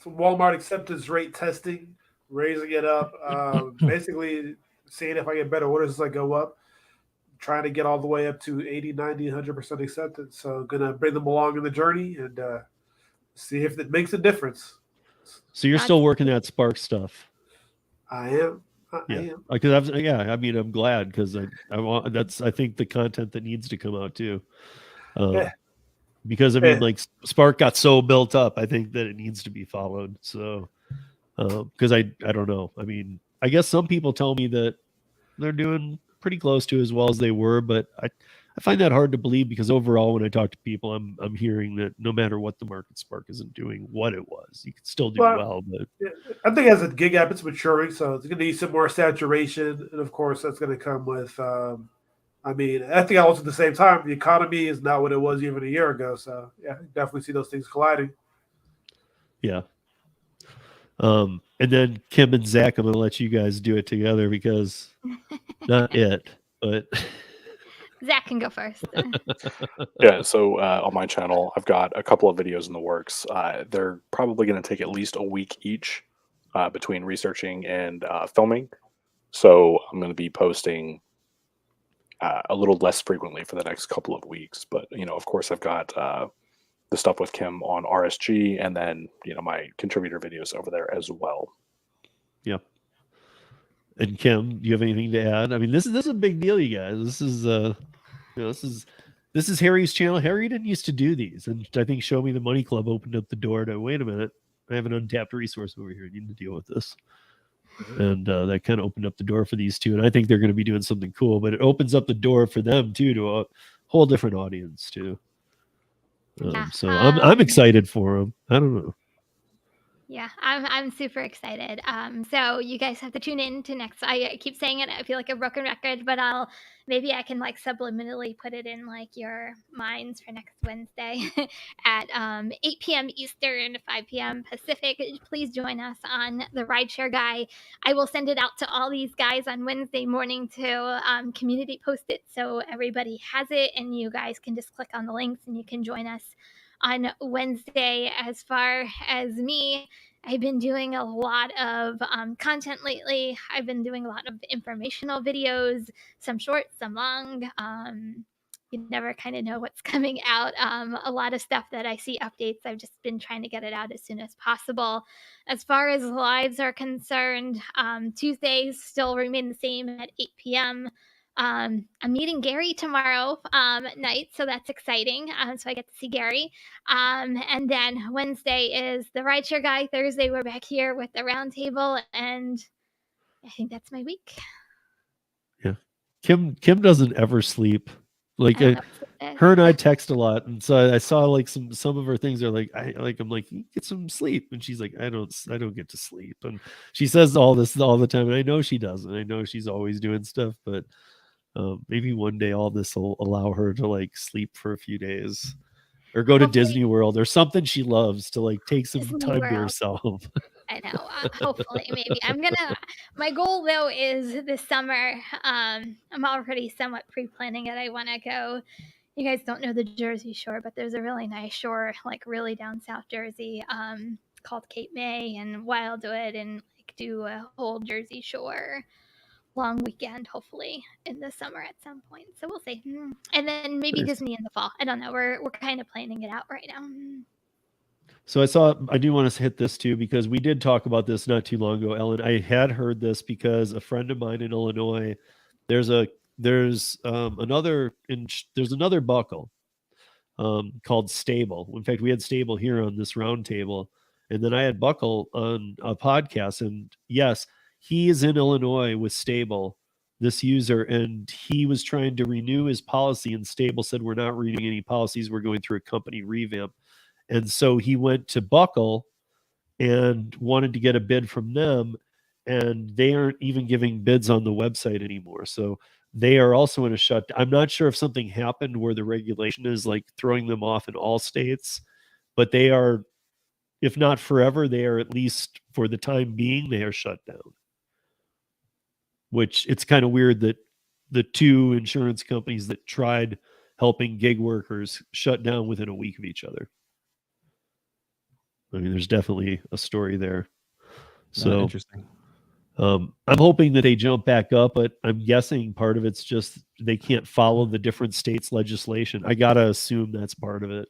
Walmart acceptance rate testing, raising it up, basically seeing if I get better orders as I go up, trying to get all the way up to 80, 90, 100% acceptance. So gonna bring them along in the journey and see if it makes a difference. So you're still working that Spark stuff? I am. Yeah, because I mean, I'm glad because I think the content that needs to come out too. Because I mean, like Spark got so built up, I think that it needs to be followed. So, because I don't know. I mean, I guess some people tell me that they're doing pretty close to as well as they were, but I find that hard to believe because overall, when I talk to people, I'm hearing that no matter what the market, Spark isn't doing what it was. You can still do well, but I think as a gig app, it's maturing, so it's going to need some more saturation, and of course, that's going to come with. I mean, I think also at the same time, the economy is not what it was even a year ago. So yeah, definitely see those things colliding. Yeah. And then Kim and Zach, I'm going to let you guys do it together because not it, but. Zach can go first. Yeah, so on my channel, I've got a couple of videos in the works. They're probably going to take at least a week each between researching and filming. So I'm going to be posting a little less frequently for the next couple of weeks. But, of course, I've got the stuff with Kim on RSG and then, my contributor videos over there as well. Yep. And Kim, do you have anything to add? I mean, this is a big deal, you guys. This is this is Harry's channel. Harry didn't used to do these, and I think Show Me the Money Club opened up the door to wait a minute. I have an untapped resource over here. I need to deal with this, and that kind of opened up the door for these two. And I think they're going to be doing something cool. But it opens up the door for them too to a whole different audience too. So I'm excited for them. I don't know. Yeah, I'm super excited. So you guys have to tune in to next. I keep saying it. I feel like a broken record, but maybe I can like subliminally put it in like your minds for next Wednesday at 8 p.m. Eastern, 5 p.m. Pacific. Please join us on the Rideshare Guy. I will send it out to all these guys on Wednesday morning to community post it so everybody has it, and you guys can just click on the links and you can join us on Wednesday. As far as me, I've been doing a lot of content lately. I've been doing a lot of informational videos, some short, some long. You never kind of know what's coming out. A lot of stuff that I see updates, I've just been trying to get it out as soon as possible. As far as lives are concerned, Tuesdays still remain the same at 8 p.m. I'm meeting Gary tomorrow night, so that's exciting. So I get to see Gary. And then Wednesday is the Rideshare Guy. Thursday, we're back here with the Roundtable, and I think that's my week. Yeah, Kim doesn't ever sleep. Like her and I text a lot, and so I saw like some of her things are like I'm like, get some sleep, and she's like, I don't get to sleep, and she says all this all the time, and I know she doesn't. I know she's always doing stuff, but maybe one day all this will allow her to like sleep for a few days. Or go to Disney World or something she loves to like take some time to herself. I know. Hopefully, maybe my goal though is this summer. I'm already somewhat pre-planning it. I want to go. You guys don't know the Jersey Shore, but there's a really nice shore, like really down South Jersey, called Cape May and Wildwood, and like do a whole Jersey Shore long weekend, hopefully in the summer at some point. So we'll see. And then maybe Disney in the fall. I don't know. We're kind of planning it out right now. So I do want to hit this too, because we did talk about this not too long ago, Ellen. I had heard this because a friend of mine in Illinois, there's another buckle called Stable. In fact, we had Stable here on this roundtable, and then I had Buckle on a podcast. And yes, he is in Illinois with Stable, this user, and he was trying to renew his policy, and Stable said, we're not renewing any policies. We're going through a company revamp. And so he went to Buckle and wanted to get a bid from them, and they aren't even giving bids on the website anymore. So they are also in a shutdown. I'm not sure if something happened where the regulation is like throwing them off in all states, but they are, if not forever, they are at least for the time being, they are shut down. Which it's kind of weird that the two insurance companies that tried helping gig workers shut down within a week of each other. I mean, there's definitely a story there. So interesting. I'm hoping that they jump back up, but I'm guessing part of it's just they can't follow the different states' legislation. I gotta assume that's part of it.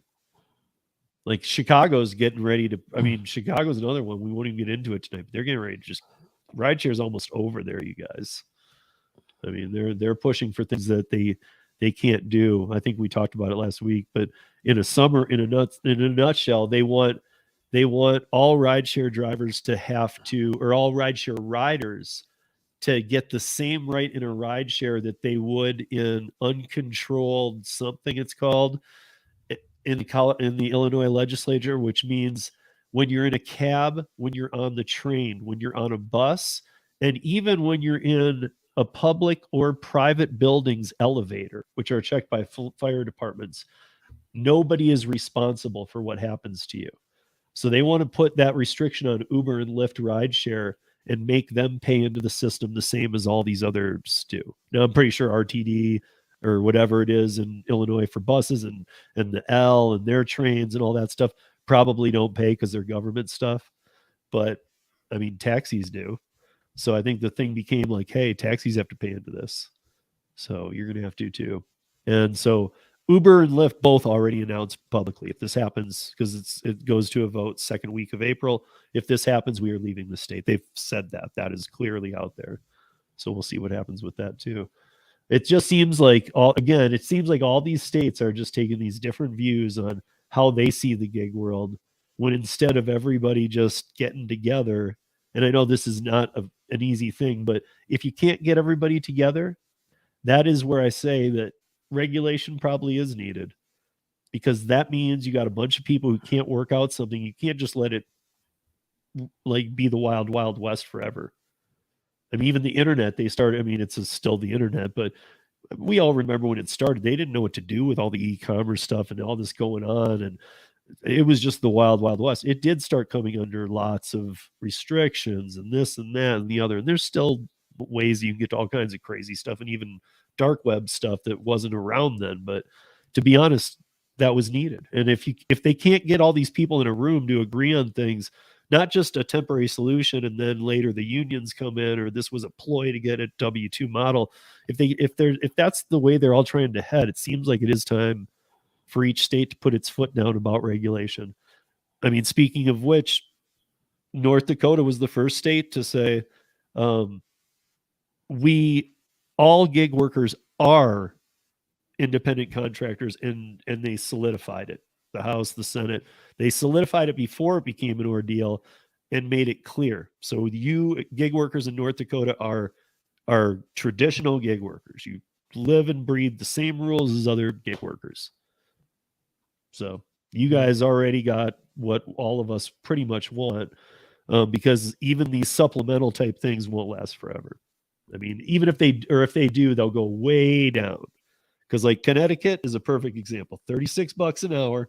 Like Chicago's getting ready to. I mean, Chicago's another one. We won't even get into it tonight. But they're getting ready to just. Rideshare is almost over there, you guys. I mean, they're pushing for things that they can't do. I think we talked about it last week, but in a nutshell, they want all rideshare drivers to have to, or all rideshare riders to get the same right in a rideshare that they would in uncontrolled something it's called in the Illinois legislature, which means when you're in a cab, when you're on the train, when you're on a bus, and even when you're in a public or private building's elevator, which are checked by fire departments, nobody is responsible for what happens to you. So they want to put that restriction on Uber and Lyft rideshare and make them pay into the system the same as all these others do. Now, I'm pretty sure RTD or whatever it is in Illinois for buses and the L and their trains and all that stuff probably don't pay because they're government stuff. But, I mean, taxis do. So I think the thing became like, hey, taxis have to pay into this. So you're going to have to too. And so Uber and Lyft both already announced publicly if this happens, because it goes to a vote second week of April. If this happens, we are leaving the state. They've said that is clearly out there. So we'll see what happens with that too. It just seems like all these states are just taking these different views on how they see the gig world, when instead of everybody just getting together, and I know this is not an easy thing, but if you can't get everybody together, that is where I say that regulation probably is needed, because that means you got a bunch of people who can't work out something. You can't just let it like be the wild west forever. I mean, even the internet, they started, I mean, it's still the internet, but we all remember when it started, they didn't know what to do with all the e-commerce stuff and all this going on. And it was just the wild west. It did start coming under lots of restrictions and this and that and the other. And there's still ways you can get to all kinds of crazy stuff and even dark web stuff that wasn't around then. But to be honest, that was needed. And if they can't get all these people in a room to agree on things, not just a temporary solution, and then later the unions come in, or this was a ploy to get a W-2 model. If that's the way they're all trying to head, it seems like it is time for each state to put its foot down about regulation. I mean, speaking of which, North Dakota was the first state to say, we all gig workers are independent contractors, and they solidified it. The House, the Senate, they solidified it before it became an ordeal and made it clear. So you gig workers in North Dakota are traditional gig workers. You live and breathe the same rules as other gig workers. So you guys already got what all of us pretty much want, because even these supplemental type things won't last forever. I mean, even if they do, they'll go way down. Because like Connecticut is a perfect example. $36 an hour,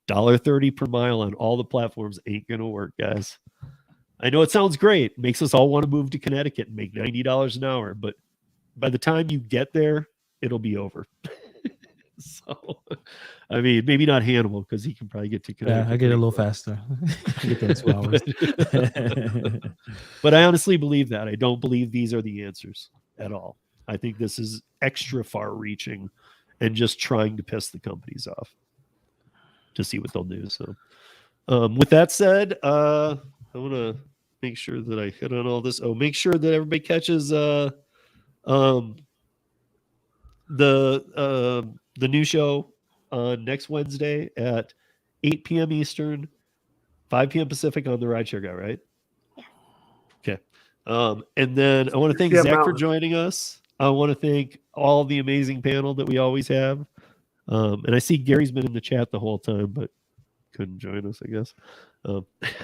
$1.30 per mile on all the platforms ain't going to work, guys. I know it sounds great. It makes us all want to move to Connecticut and make $90 an hour. But by the time you get there, it'll be over. So, I mean, maybe not Hannibal, because he can probably get to Connecticut. Yeah, I get a little faster. I get there in 2 hours. But I honestly believe that. I don't believe these are the answers at all. I think this is extra far reaching and just trying to piss the companies off to see what they'll do. So with that said, I want to make sure that I hit on all this. Oh, make sure that everybody catches the new show on next Wednesday at 8 p.m. Eastern, 5 p.m. Pacific on the Rideshare Guy, right? Yeah. Okay. And then I want to thank Zach for joining us. I want to thank all the amazing panel that we always have. And I see Gary's been in the chat the whole time, but couldn't join us, I guess.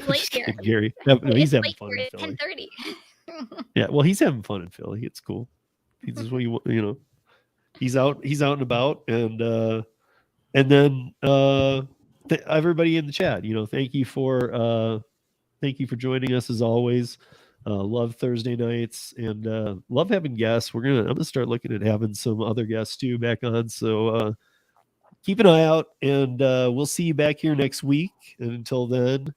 Late here. Gary. He's having fun in Philly. 10:30. Yeah, well, he's having fun in Philly. It's cool. He's just what you know. He's out and about, and then everybody in the chat, thank you for joining us as always. Love Thursday nights, and love having guests. I'm gonna start looking at having some other guests too back on. So keep an eye out, and we'll see you back here next week. And until then,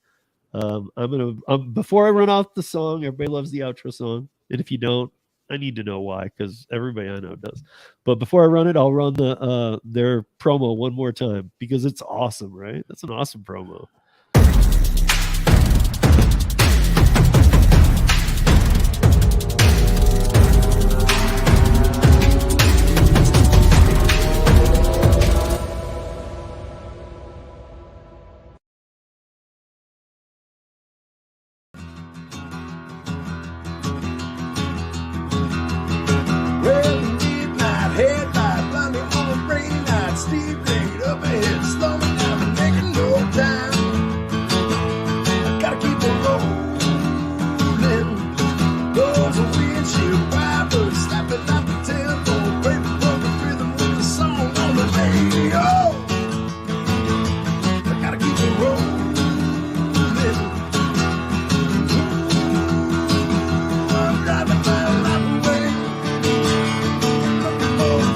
before I run out the song, everybody loves the outro song, and if you don't, I need to know why, because everybody I know does. But before I run it, I'll run their promo one more time, because it's awesome, right? That's an awesome promo.